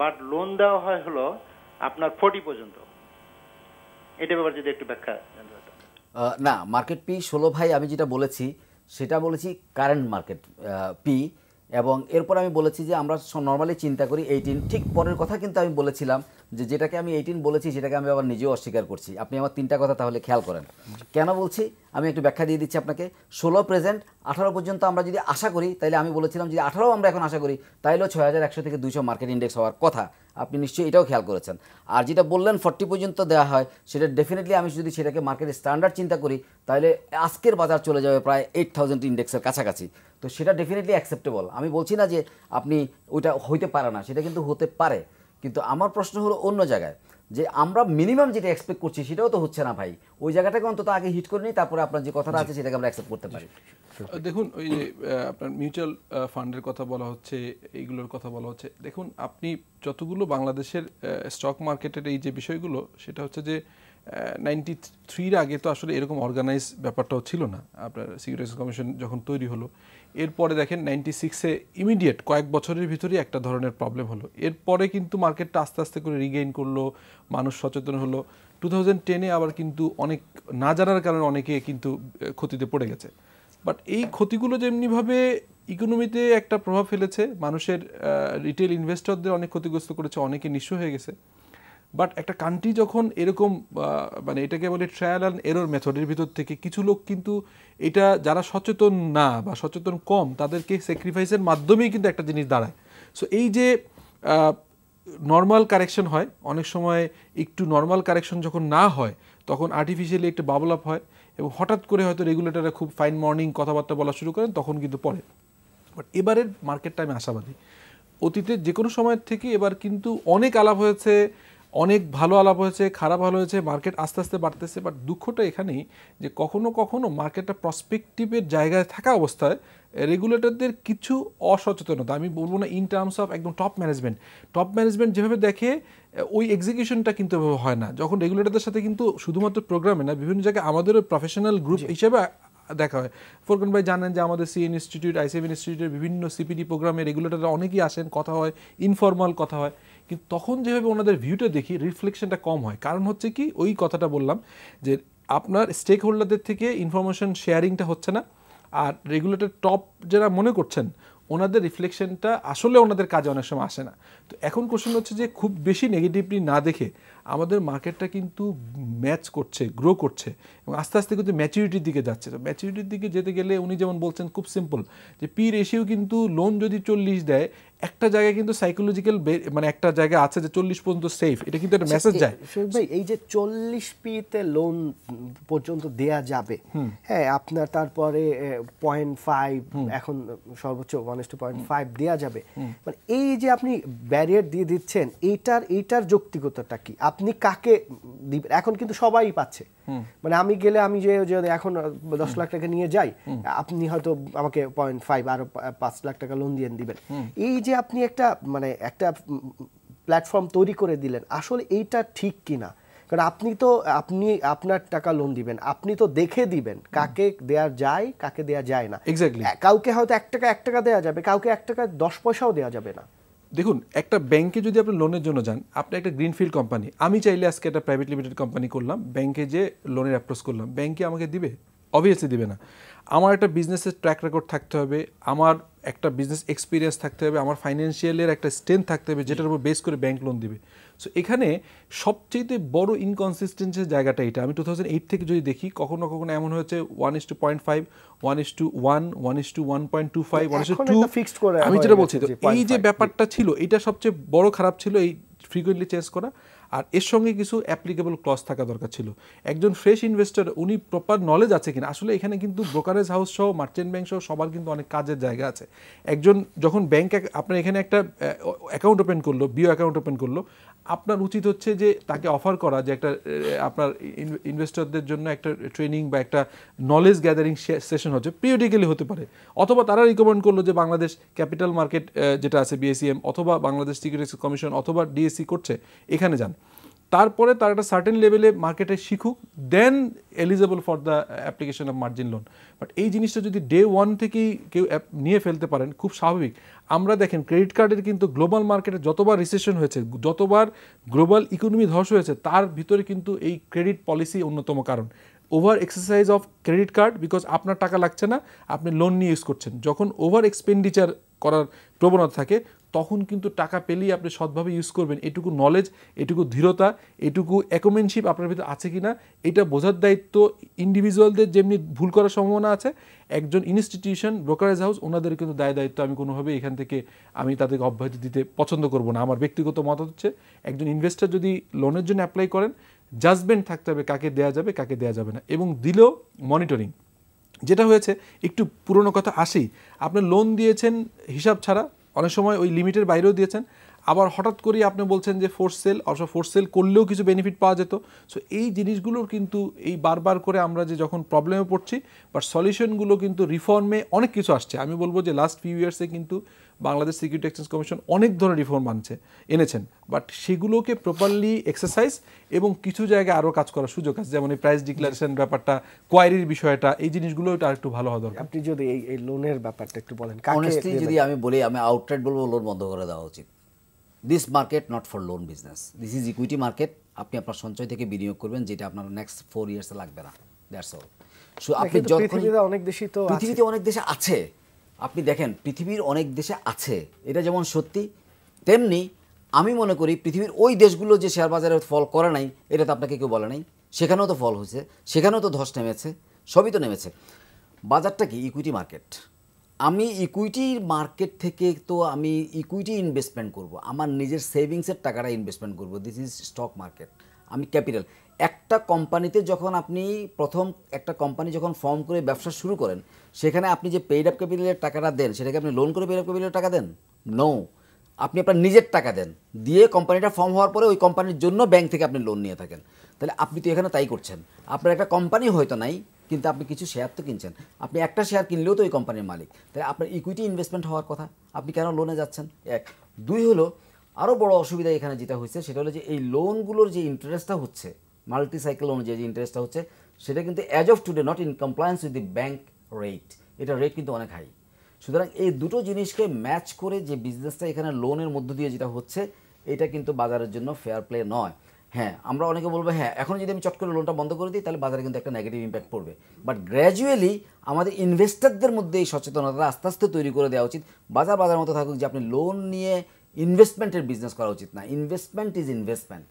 বাট লোন দেওয়া হয় হলো আপনার 40 পর্যন্ত, এটা ব্যাপারে যদি একটু ব্যাখ্যা জানতে পারতাম। না, মার্কেট পি 16 ভাই আমি যেটা বলেছি সেটা বলেছি কারেন্ট মার্কেট পি, এবং এরপর আমি বলেছি যে আমরা নর্মালি চিন্তা করি 18, ঠিক পরের কথা কিন্তু আমি বলেছিলাম যে যেটাকে আমি 18 বলেছি সেটাকে আমি আবার নিজেও অস্বীকার করছি। আপনি আমার তিনটা কথা তাহলে খেয়াল করেন কেন বলছি, আমি একটু ব্যাখ্যা দিয়ে দিচ্ছি আপনাকে। 16 প্রেজেন্ট, 18 পর্যন্ত আমরা যদি আশা করি, তাইলে আমি বলেছিলাম যে 18 আমরা এখন আশা করি, তাইলেও 6100 থেকে 200 মার্কেট ইন্ডেক্স হওয়ার কথা, আপনি নিশ্চয়ই এটাও খেয়াল করেছেন। আর যেটা বললেন 40 পর্যন্ত দেওয়া হয়, সেটা ডেফিনেটলি আমি যদি সেটাকে মার্কেট স্ট্যান্ডার্ড চিন্তা করি, তাহলে আজকের বাজার চলে যাবে প্রায় 8000 ইন্ডেক্সের কাছাকাছি। তো সেটা ডেফিনেটলি অ্যাকসেপ্টেবল। আমি বলছি না যে আপনি ওইটা হইতে পারে না, সেটা কিন্তু হতে পারে, কিন্তু আমার প্রশ্ন হলো অন্য জায়গায়, যে আমরা মিনিমাম যেটা এক্সপেক্ট করছি সেটাও তো হচ্ছে না ভাই। ওই জায়গাটাকে অন্তত আগে হিট করে নিই, তারপরে আপনার যে কথাটা আছে সেটাকে আমরা অ্যাকসেপ্ট করতে পারি। দেখুন ওই যে আপনার মিউচুয়াল ফান্ডের কথা বলা হচ্ছে, এইগুলোর কথা বলা হচ্ছে, দেখুন আপনি যতগুলো বাংলাদেশের স্টক মার্কেটের এই যে বিষয়গুলো, সেটা হচ্ছে যে 93-র আগে তো আসলে এরকম অর্গানাইজ ব্যাপারটাও ছিল না। আপনার সিকিউরিটি কমিশন যখন তৈরি হলো, এরপরে দেখেন 96-এ ইমিডিয়েট কয়েক বছরের ভিতরেই একটা ধরনের প্রবলেম হলো। এরপরে কিন্তু মার্কেটটা আস্তে আস্তে করে রিগেইন করলো, মানুষ সচেতন হলো। 2010-এ আবার কিন্তু অনেক না জানার কারণে অনেকে কিন্তু ক্ষতিতে পড়ে গেছে। বাট এই ক্ষতিগুলো যেমনিভাবে ইকোনমিতে একটা প্রভাব ফেলেছে, মানুষের রিটেল ইনভেস্টরদের অনেক ক্ষতিগ্রস্ত করেছে, অনেকে নিঃস্ব হয়ে গেছে। বাট একটা কান্ট্রি যখন এরকম মানে এটাকে বলে ট্রায়াল অ্যান্ড এরর মেথডের ভিতর থেকে কিছু লোক কিন্তু এটা যারা সচেতন না বা সচেতন কম, তাদেরকে স্যাক্রিফাইসের মাধ্যমেই কিন্তু একটা জিনিস দাঁড়ায়। সো এই যে নর্মাল কারেকশন হয়, অনেক সময় একটু নর্মাল কারেকশন যখন না হয় তখন আর্টিফিশিয়ালি একটা বাবল আপ হয়, এবং হঠাৎ করে হয়তো রেগুলেটররা খুব ফাইন মর্নিং কথাবার্তা বলা শুরু করেন, তখন কিন্তু পড়ে। বাট এবারের মার্কেটটা আমি আশাবাদী। অতীতে যে কোনো সময়ের থেকে এবার কিন্তু অনেক আলাপ হয়েছে, অনেক ভালো আলাপ হয়েছে, খারাপ ভালো হয়েছে, মার্কেট আস্তে আস্তে বাড়তেছে। বাট দুঃখটা এখানেই যে কখনো কখনো মার্কেটটা প্রসপেক্টিভের জায়গায় থাকা অবস্থায় রেগুলেটরদের কিছু অসচেতনতা, আমি বলবো না ইন টার্মস অফ একদম টপ ম্যানেজমেন্ট যেভাবে দেখে ওই এক্সিকিউশনটা কিন্তু হয় না। যখন রেগুলেটরদের সাথে কিন্তু শুধুমাত্র প্রোগ্রামে না, বিভিন্ন জায়গায় আমাদেরও প্রফেশনাল গ্রুপ হিসেবে দেখা হয়। ফোরকান ভাই জানেন যে আমাদের সিএন ইনস্টিটিউট, আইসিএম ইনস্টিটিউটের বিভিন্ন সিপিডি প্রোগ্রামে রেগুলেটররা অনেকেই আসেন, কথা হয়, ইনফর্মাল কথা হয়, কিন্তু তখন যেভাবে ওনাদের ভিউটা দেখি রিফ্লেকশনটা কম হয়। কারণ হচ্ছে কি, ওই কথাটা বললাম যে আপনার স্টেক হোল্ডারদের থেকে ইনফরমেশন শেয়ারিংটা হচ্ছে না, আর রেগুলেটর টপ যারা মনে করছেন ওনাদের রিফ্লেকশনটা আসলে ওনাদের কাজে অনেক সময় আসে না। তো এখন কোশ্চেন হচ্ছে যে খুব বেশি নেগেটিভলি না দেখে আমাদের মার্কেটটা কিন্তু ম্যাচ করছে, গ্রো করছে এবং আস্তে আস্তে কিন্তু ম্যাচুরিটির দিকে যাচ্ছে। তো ম্যাচুরিটির দিকে যেতে গেলে উনি যেমন বলছেন খুব সিম্পল যে পি রেশিও কিন্তু লোন যদি 40 দেয় একটা জায়গায় কিন্তু সাইকোলজিক্যাল মানে একটা জায়গা আছে যে 40 পর্যন্ত সেফ, এটা কিন্তু একটা মেসেজ যায়। ভাই এই যে 40 পিতে লোন পর্যন্ত দেয়া যাবে, হ্যাঁ আপনার তারপরে 0.5 এখন সর্বোচ্চ 1:0.5 দেয়া যাবে, মানে এই যে আপনি ব্যারিয়ার দিয়ে দিচ্ছেন এইটার যৌক্তিকতাটা কি? আপনি কাকে দিবেন? এখন কিন্তু সবাই পাচ্ছে, মানে আমি গেলে আমি যে এখন 10 লাখ টাকা নিয়ে যাই, আপনি হয়তো আমাকে 0.5 আরো 5 লাখ টাকা লোন দিয়ে দিবেন। এই যে আপনি একটা মানে একটা প্ল্যাটফর্ম তৈরি করে দিলেন, আসলে এইটা ঠিক কিনা? কারণ আপনি আপনার টাকা লোন দিবেন, আপনি তো দেখে দিবেন কাকে দেয়া যায় কাকে দেয়া যায় না। এক্স্যাক্টলি, কাউকে হয়তো 1 টাকা দেয়া যাবে, কাউকে 1 টাকা 10 পয়সাও দেওয়া যাবে না। দেখুন একটা ব্যাংকে যদি আপনি লোনের জন্য যান, আপনি একটা গ্রিনফিল্ড কোম্পানি, আমি চাইলে আজকে একটা প্রাইভেট লিমিটেড কোম্পানি করলাম, ব্যাংকে যে লোনের অ্যাপ্রোচ করলাম, ব্যাংকে আমাকে দিবে? অবভিয়াসলি দিবে না। আমার একটা বিজনেসের ট্র্যাক রেকর্ড থাকতে হবে, আমার একটা বিজনেস এক্সপিরিয়েন্স থাকতে হবে, আমার ফাইন্যান্সিয়ালের একটা স্ট্রেংথ থাকতে হবে যেটার উপর বেস করে ব্যাংক লোন দিবে। সো এখানে সবচেয়ে বড় ইনকনসিস্টেন্সির জায়গাটা এটা। আমি 2008 থেকে যদি দেখি, কখনো কখনো এমন হয়েছে 1:0.5, 1:1, 1:1.25, 1:2। আমি যেটা বলছি এই যে ব্যাপারটা ছিল, এটা সবচেয়ে বড় খারাপ ছিল, এই ফ্রিকুয়েন্টলি চেঞ্জ করা। আর এর সঙ্গে কিছু অ্যাপ্লিকেবল ক্লজ থাকা দরকার ছিল। একজন ফ্রেশ ইনভেস্টর উনি প্রপার নলেজ আছে কিনা, আসলে এখানে কিন্তু ব্রোকারেজ হাউস সহ মার্চেন্ট ব্যাংক সহ সবার কিন্তু অনেক কাজের জায়গা আছে। একজন যখন ব্যাংক আপনার এখানে একটা অ্যাকাউন্ট ওপেন করলো, বিও অ্যাকাউন্ট ওপেন করলো, আপনার উচিত হচ্ছে যে তাকে অফার করা যে একটা আপনার ইনভেস্টরদের জন্য একটা ট্রেনিং বা একটা নলেজ গ্যাদারিং সেশন হচ্ছে, পিরিয়ডিক্যালি হতে পারে। অথবা তারা রিকমেন্ড করলো যে বাংলাদেশ ক্যাপিটাল মার্কেট যেটা আছে বিএসিএম, অথবা বাংলাদেশ সিকিউরিটিজ কমিশন, অথবা ডিএসসি করছে, এখানে যান। তারপরে তার একটা সার্টেন লেভেলে মার্কেটে শিখুক, then eligible for the application of margin loan. But এই জিনিসটা যদি ডে 1 থেকেই কেউ নিয়ে ফেলতে পারেন, খুব স্বাভাবিক। আমরা দেখেন ক্রেডিট কার্ডের কিন্তু গ্লোবাল মার্কেটে যতবার রিসেশন হয়েছে, যতবার গ্লোবাল ইকোনমি ধস হয়েছে, তার ভিতরে কিন্তু এই ক্রেডিট পলিসি অন্যতম কারণ। Over exercise of credit card, because আপনার টাকা লাগছে না, আপনি লোন নিয়ে ইউজ করছেন। যখন ওভার এক্সপেন্ডিচার করার প্রবণতা থাকে, তখন কিন্তু টাকা পেলেই আপনি সৎভাবে ইউজ করবেন। এটুকু নলেজ, এটুকু ধীরতা, এটুকু অ্যাকোমেনশিপ আপনার ভিতরে আছে কিনা, এটা বোঝার দায়িত্ব ইন্ডিভিজুয়ালদের যেমনি ভুল করার সম্ভাবনা আছে, একজন ইনস্টিটিউশন, ব্রোকারেজ হাউস, ওনাদের কিন্তু দায়িত্ব আমি কোনোভাবে এখান থেকে আমি তাদেরকে অব্যাহতি দিতে পছন্দ করব না। আমার ব্যক্তিগত মত হচ্ছে একজন ইনভেস্টর যদি লোনের জন্য অ্যাপ্লাই করেন, জাজমেন্ট থাকতে হবে কাকে দেওয়া যাবে কাকে দেওয়া যাবে না, এবং দিলেও মনিটরিং। যেটা হয়েছে, একটু পুরনো কথা আসি, আপনি লোন দিয়েছেন হিসাব ছাড়া, অনেক সময় ওই লিমিটের বাইরেও দিয়েছেন, আবার হঠাৎ করেই আপনি বলছেন যে ফোর্স সেল, অবশ্য ফোর্স সেল করলেও কিছু বেনিফিট পাওয়া যেত। সো এই জিনিসগুলোর কিন্তু এই বারবার করে আমরা যে যখন প্রবলেমে পড়ছি, বাট সলিউশনগুলো কিন্তু রিফর্মে অনেক কিছু আসছে। আমি বলবো যে লাস্ট ফিউ ইয়ার্সে কিন্তু বাংলাদেশ সিকিউরিটি এক্সচেঞ্জ কমিশন অনেক ধরনের রিফর্ম এনেছেন, বাট সেগুলোকে প্রপারলি এক্সারসাইজ এবং কিছু জায়গায় আরও কাজ করার সুযোগ আছে, যেমন এই প্রাইস ডিক্লারেশন ব্যাপারটা, কোয়ারির বিষয়টা, এই জিনিসগুলো এটা আরেকটু ভালো হওয়া দরকার। আপনি যদি এই লোনের ব্যাপারটা একটু বলেন। অনেস্টলি যদি আমি বলি, আমি আউটরাইট বলবো লোন বন্ধ করে দেওয়া উচিত। This market not for loan business, this is equity market. আপনি আপনার সঞ্চয় থেকে বিনিয়োগ করবেন, যেটা আপনার নেক্সট 4 ইয়ার্সে লাগবে না, দ্যাটস অল। সো আপনি পৃথিবীতে অনেক দেশই তো পৃথিবীতে অনেক দেশে আছে, আপনি দেখেন পৃথিবীর অনেক দেশে আছে, এটা যেমন সত্যি, তেমনি আমি মনে করি পৃথিবীর ওই দেশগুলো যে শেয়ার বাজারে ফল করে নাই, এটা তো আপনাকে কেউ বলে নাই, সেখানেও তো ফল হয়েছে, সেখানেও তো ধস নেমেছে, সবই তো নেমেছে। বাজারটা কি? Equity market. আমি ইকুইটি মার্কেট থেকে তো আমি ইকুইটি ইনভেস্টমেন্ট করব, আমার নিজের সেভিংসের টাকাটা ইনভেস্টমেন্ট করব। This is stock market. আমি ক্যাপিটাল, একটা কোম্পানিতে যখন আপনি প্রথম একটা কোম্পানি যখন ফর্ম করে ব্যবসা শুরু করেন, সেখানে আপনি যে পেইড আপ ক্যাপিটালের টাকাটা দেন, সেটাকে আপনি লোন করে পেইড আপ ক্যাপিটালের টাকা দেন? নো, আপনি আপনার নিজের টাকা দেন, দিয়ে কোম্পানিটা ফর্ম হওয়ার পরে ওই কোম্পানির জন্য ব্যাংক থেকে আপনি লোন নিয়ে থাকেন। তাহলে আপনি তো এখানে তাই করছেন। আপনার একটা কোম্পানি হয়তো নাই, কিন্তু আপনি কিছু শেয়ার তো কিনছেন, আপনি একটা শেয়ার কিনলেও তো ওই কোম্পানির মালিক। তাহলে আপনার ইকুইটি ইনভেস্টমেন্ট হওয়ার কথা, আপনি কেন লোনে যাচ্ছেন? 1 2 হলো আরও বড় অসুবিধা এখানে যেটা হচ্ছে, সেটা হলো যে এই লোনগুলোর যে ইন্টারেস্টটা হচ্ছে, মাল্টি সাইকেল অনুযায়ী যে ইন্টারেস্টটা হচ্ছে, সেটা কিন্তু as of today not in compliance with the bank rate. এটা রেট কিন্তু অনেক হাই। সুতরাং এই দুটো জিনিসকে ম্যাচ করে যে বিজনেসটা এখানে লোনের মধ্য দিয়ে যেটা হচ্ছে, এটা কিন্তু বাজারের জন্য ফেয়ার প্লে নয়। হ্যাঁ আমরা অনেকে বলবো হ্যাঁ এখন যদি আমি চট করে লোনটা বন্ধ করে দিই তাহলে বাজারে কিন্তু একটা নেগেটিভ ইম্প্যাক্ট পড়বে, বাট গ্র্যাজুয়ালি আমাদের ইনভেস্টরদের মধ্যে এই সচেতনতা আস্তে আস্তে তৈরি করে দেওয়া উচিত। বাজার মতো থাকুক যে আপনি লোন নিয়ে ইনভেস্টমেন্টের বিজনেস করা উচিত না, ইনভেস্টমেন্ট ইজ ইনভেস্টমেন্ট।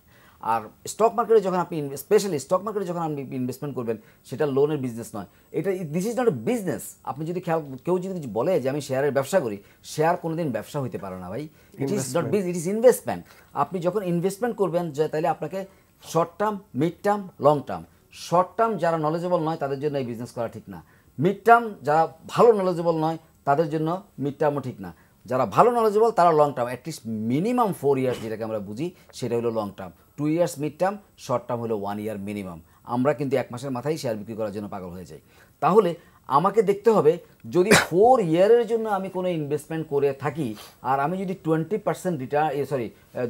আর স্টক মার্কেটে যখন আপনি স্পেশালি স্টক মার্কেটে যখন আপনি ইনভেস্টমেন্ট করবেন সেটা লোনের বিজনেস নয়, এটা this is not a business. আপনি যদি কেউ যদি বলে যে আমি শেয়ারের ব্যবসা করি, শেয়ার কোনোদিন ব্যবসা হইতে পারে না ভাই, it is not business, it is investment. আপনি যখন ইনভেস্টমেন্ট করবেন তাহলে আপনাকে short term, mid term, long term. Short term যারা নলেজেবল নয় তাদের জন্য এই বিজনেস করা ঠিক না, মিড টার্ম যারা ভালো নলেজেবল নয় তাদের জন্য মিড টার্মও ঠিক না, যারা ভালো নলেজেবল তারা long term, at least minimum 4 years যেটাকে আমরা বুঝি সেটা হলো long term, 2 years mid term, short term হলো 1 ইয়ার মিনিমাম। আমরা কিন্তু 1 মাসের মাথায় শেয়ার বিক্রি করার জন্য পাগল হয়ে যাই। তাহলে আমাকে দেখতে হবে যদি 4 ইয়ারের জন্য আমি কোনো ইনভেস্টমেন্ট করে থাকি আর আমি যদি 20% রিটার্ন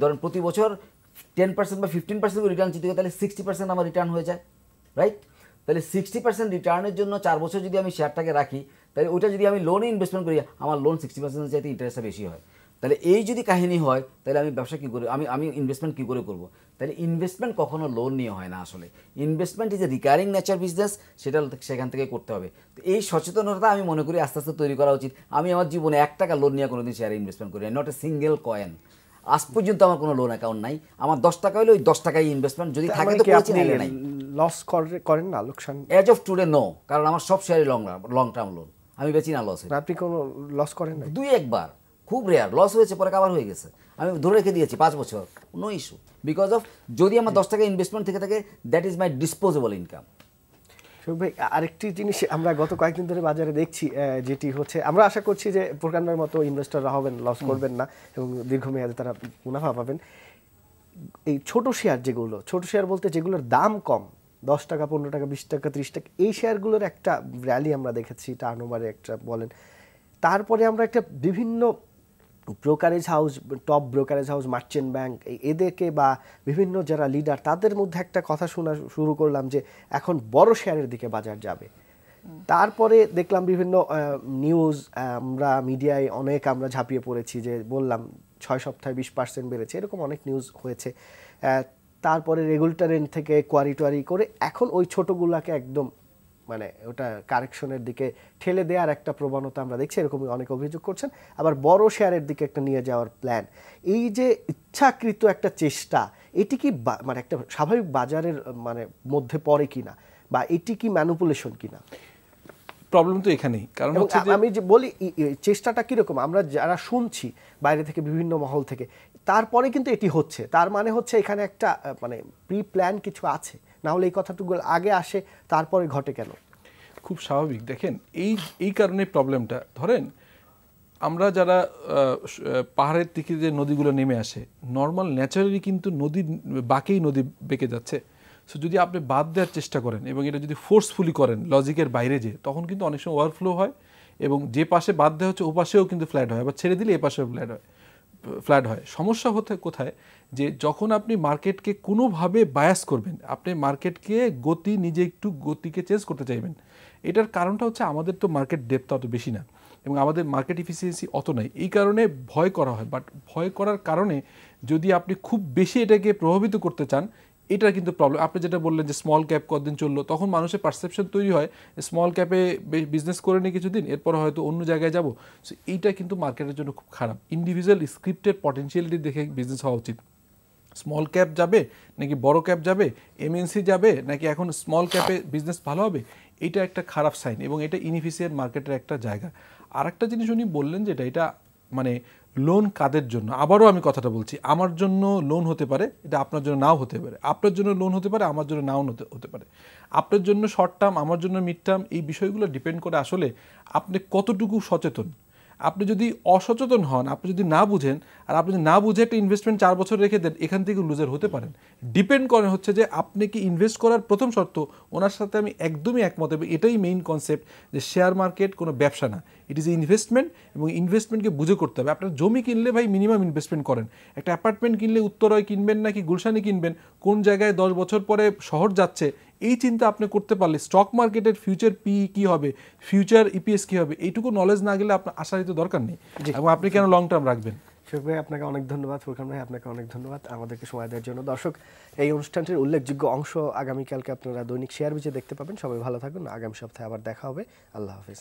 ধরেন প্রতি বছর 10% বা 15% রিটার্ন চিন্তা করি তাহলে 60% আমার রিটার্ন হয়ে যায়, রাইট? তাহলে 60% রিটার্নের জন্য 4 বছর যদি আমি শেয়ারটাকে রাখি তাহলে ওইটা যদি আমি লোনে ইনভেস্টমেন্ট করি আমার লোন 60% চাইতে ইন্টারেস্টটা বেশি হয়। তাহলে এই যদি কাহিনী হয় তাহলে আমি ব্যবসা কী করে আমি ইনভেস্টমেন্ট কী করে করবো? তাহলে ইনভেস্টমেন্ট কখনো লোন নিয়ে হয় না, আসলে investment is a recurring nature business, সেটা সেখান থেকে করতে হবে। তো এই সচেতনতা আমি মনে করি আস্তে আস্তে তৈরি করা উচিত। আমি আমার জীবনে 1 টাকা লোন নিয়ে কোনোদিন শেয়ারে ইনভেস্টমেন্ট করি, নট এ সিঙ্গেল কয়েন। আজ পর্যন্ত আমার কোনো লোন অ্যাকাউন্ট নাই, আমার 10 টাকা হলে ওই 10 টাকাই ইনভেস্টমেন্ট, যদি থাকে তো করেছি নাইলে নাই। লস করেন না লোকসান? এজ অফ টুডে নো, কারণ আমার সব শেয়ারই লং টার্ম লোন, আমি বেচি না লস। আপনি কোনো লস করেন না? 2-1 বার, খুব রেয়ার লস হয়েছে, পরে কাভার হয়ে গেছে, আমি ধরে রেখে দিয়েছি 5 বছর, নো ইস্যু। বিকজ অফ যদি আমার 10 টাকা ইনভেস্টমেন্ট থেকে থাকে that is my disposable income. ভাই আরেকটি জিনিস আমরা গত কয়েকদিন ধরে বাজারে দেখছি, যেটি হচ্ছে আমরা আশা করছি যে প্রকান্ডার মতো ইনভেস্টররা হবেন, লস করবেন না এবং দীর্ঘমেয়াদে তারা মুনাফা পাবেন। এই ছোট শেয়ার যেগুলো, ছোট শেয়ার বলতে যেগুলোর দাম কম, 10 টাকা, 15 টাকা, 20 টাকা, 30 টাকা, এই শেয়ারগুলোর একটা র্যালি আমরা দেখেছি, টার্নওভারে একটা বলেন। তারপরে আমরা একটা বিভিন্ন brokerage house, top brokerage house, merchant bank, এদেরকে বা বিভিন্ন যারা লিডার তাদের মধ্যে একটা কথা শোনা শুরু করলাম যে এখন বড় শেয়ারের দিকে বাজার যাবে। তারপরে দেখলাম বিভিন্ন নিউজ, আমরা মিডিয়ায় অনেক আমরা ঝাঁপিয়ে পড়েছি যে বললাম 6 সপ্তাহে 20% বেড়েছে, এরকম অনেক নিউজ হয়েছে। তারপরে রেগুলেটর এন্ড থেকে কোয়ারি করে এখন ওই ছোটোগুলাকে একদম মানে ওটা কারেকশনের দিকে ঠেলে দেওয়ার একটা প্রবণতা আমরা দেখছি, এরকমই অনেক অভিযোগ করছেন। আবার বড় শেয়ারের দিকে একটা নিয়ে যাওয়ার প্ল্যান, এই যে ইচ্ছাকৃত একটা চেষ্টা, এটি কি মানে একটা স্বাভাবিক বাজারের মানে মধ্যে পড়ে কিনা, বা এটি কি ম্যানিপুলেশন কিনা? প্রবলেম তো এখানেই, কারণ হচ্ছে যে আমি যে বলি চেষ্টাটা কিরকম, আমরা যারা শুনছি বাইরে থেকে বিভিন্ন মহল থেকে, তারপরে কিন্তু এটি হচ্ছে, তার মানে হচ্ছে এখানে একটা মানে প্রি প্ল্যান কিছু আছে, না হলে এই কথাটুকু আগে আসে তারপরে ঘটে কেন? খুব স্বাভাবিক। দেখেন এই কারণে প্রবলেমটা, ধরেন আমরা যারা পাহাড়ের দিকে যে নদীগুলো নেমে আসে, নর্মাল ন্যাচারালি কিন্তু নদী বাঁকেই নদী বেঁকে যাচ্ছে। সো যদি আপনি বাদ দেওয়ার চেষ্টা করেন এবং এটা যদি ফোর্সফুলি করেন লজিকের বাইরে যে, তখন কিন্তু অনেক সময় ওভারফ্লো হয় এবং যে পাশে বাদ দেওয়া হচ্ছে ও পাশেও কিন্তু ফ্ল্যাট হয়, আবার ছেড়ে দিলে এ পাশেও ফ্ল্যাট হয়। সমস্যা হতে কোথায়, যে যখন আপনি মার্কেটকে কোনোভাবে বায়াস করবেন, আপনি মার্কেটকে নিজে একটু গতিকে চেঞ্জ করতে চাইবেন, এটার কারণটা হচ্ছে আমাদের তো মার্কেট ডেপথ অত বেশি না এবং আমাদের মার্কেট এফিসিয়েন্সি অত নাই, এই কারণে ভয় করা হয়। বাট ভয় করার কারণে যদি আপনি খুব বেশি এটাকে প্রভাবিত করতে চান, এটা কিন্তু প্রবলেম। আপনি যেটা বললেন যে স্মল ক্যাপ কতদিন চললো, তখন মানুষের পারসেপশন তৈরি হয় স্মল ক্যাপে বিজনেস করে নিই কিছুদিন, এরপর হয়তো অন্য জায়গায় যাব। সো এইটা কিন্তু মার্কেটের জন্য খুব খারাপ। ইন্ডিভিজুয়াল স্ক্রিপ্টের পটেনশিয়ালিটি দেখে বিজনেস হওয়া উচিত। স্মল ক্যাপ যাবে নাকি বড় ক্যাপ যাবে, এমএনসি যাবে নাকি এখন স্মল ক্যাপে বিজনেস ভালো হবে, এটা একটা খারাপ সাইন এবং এটা ইনএফিসিয়েন্ট মার্কেটের একটা জায়গা। আর একটা জিনিস উনি বললেন যেটা, এটা মানে লোন কাদের জন্য, আবারও আমি কথাটা বলছি, আমার জন্য লোন হতে পারে, এটা আপনার জন্য নাও হতে পারে, আপনার জন্য লোন হতে পারে, আমার জন্য নাও হতে পারে, আপনার জন্য শর্ট টার্ম, আমার জন্য মিড টার্ম, এই বিষয়গুলো ডিপেন্ড করে আসলে আপনি কতটুকু সচেতন। আপনি যদি অসচেতন হন, আপনি যদি না বুঝেন, আর আপনি যদি না বুঝে একটা ইনভেস্টমেন্ট 4 বছর রেখে দেন, এখান থেকে লুজার হতে পারেন। ডিপেন্ড করে হচ্ছে যে আপনি কি ইনভেস্ট করার প্রথম শর্ত, ওনার সাথে আমি একদমই একমত এবং এটাই মেইন কনসেপ্ট, যে শেয়ার মার্কেট কোনো ব্যবসা না, ইট ইজ ইনভেস্টমেন্ট এবং ইনভেস্টমেন্টকে বুঝে করতে হবে। আপনার জমি কিনলে ভাই মিনিমাম ইনভেস্টমেন্ট করেন, একটা অ্যাপার্টমেন্ট কিনলে উত্তরায় কিনবেন নাকি গুলশানে কিনবেন, কোন জায়গায় 10 বছর পরে শহর যাচ্ছে, এই চিন্তা আপনি করতে পারলে স্টক মার্কেটের ফিউচার পিই কী হবে, ফিউচার ইপিএস কী হবে, এইটুকু নলেজ না গেলে আপনার আশার তো দরকার নেই এবং আপনি কেন লং টার্ম রাখবেন। শফিক ভাই আপনাকে অনেক ধন্যবাদ, ফুরকান ভাই আপনাকে অনেক ধন্যবাদ আমাদেরকে সময় দেওয়ার জন্য। দর্শক, এই অনুষ্ঠানটির উল্লেখযোগ্য অংশ আগামীকালকে আপনারা দৈনিক শেয়ার বিজে দেখতে পাবেন। সবাই ভালো থাকুন, আগামী সপ্তাহে আবার দেখা হবে। আল্লাহ হাফিজ।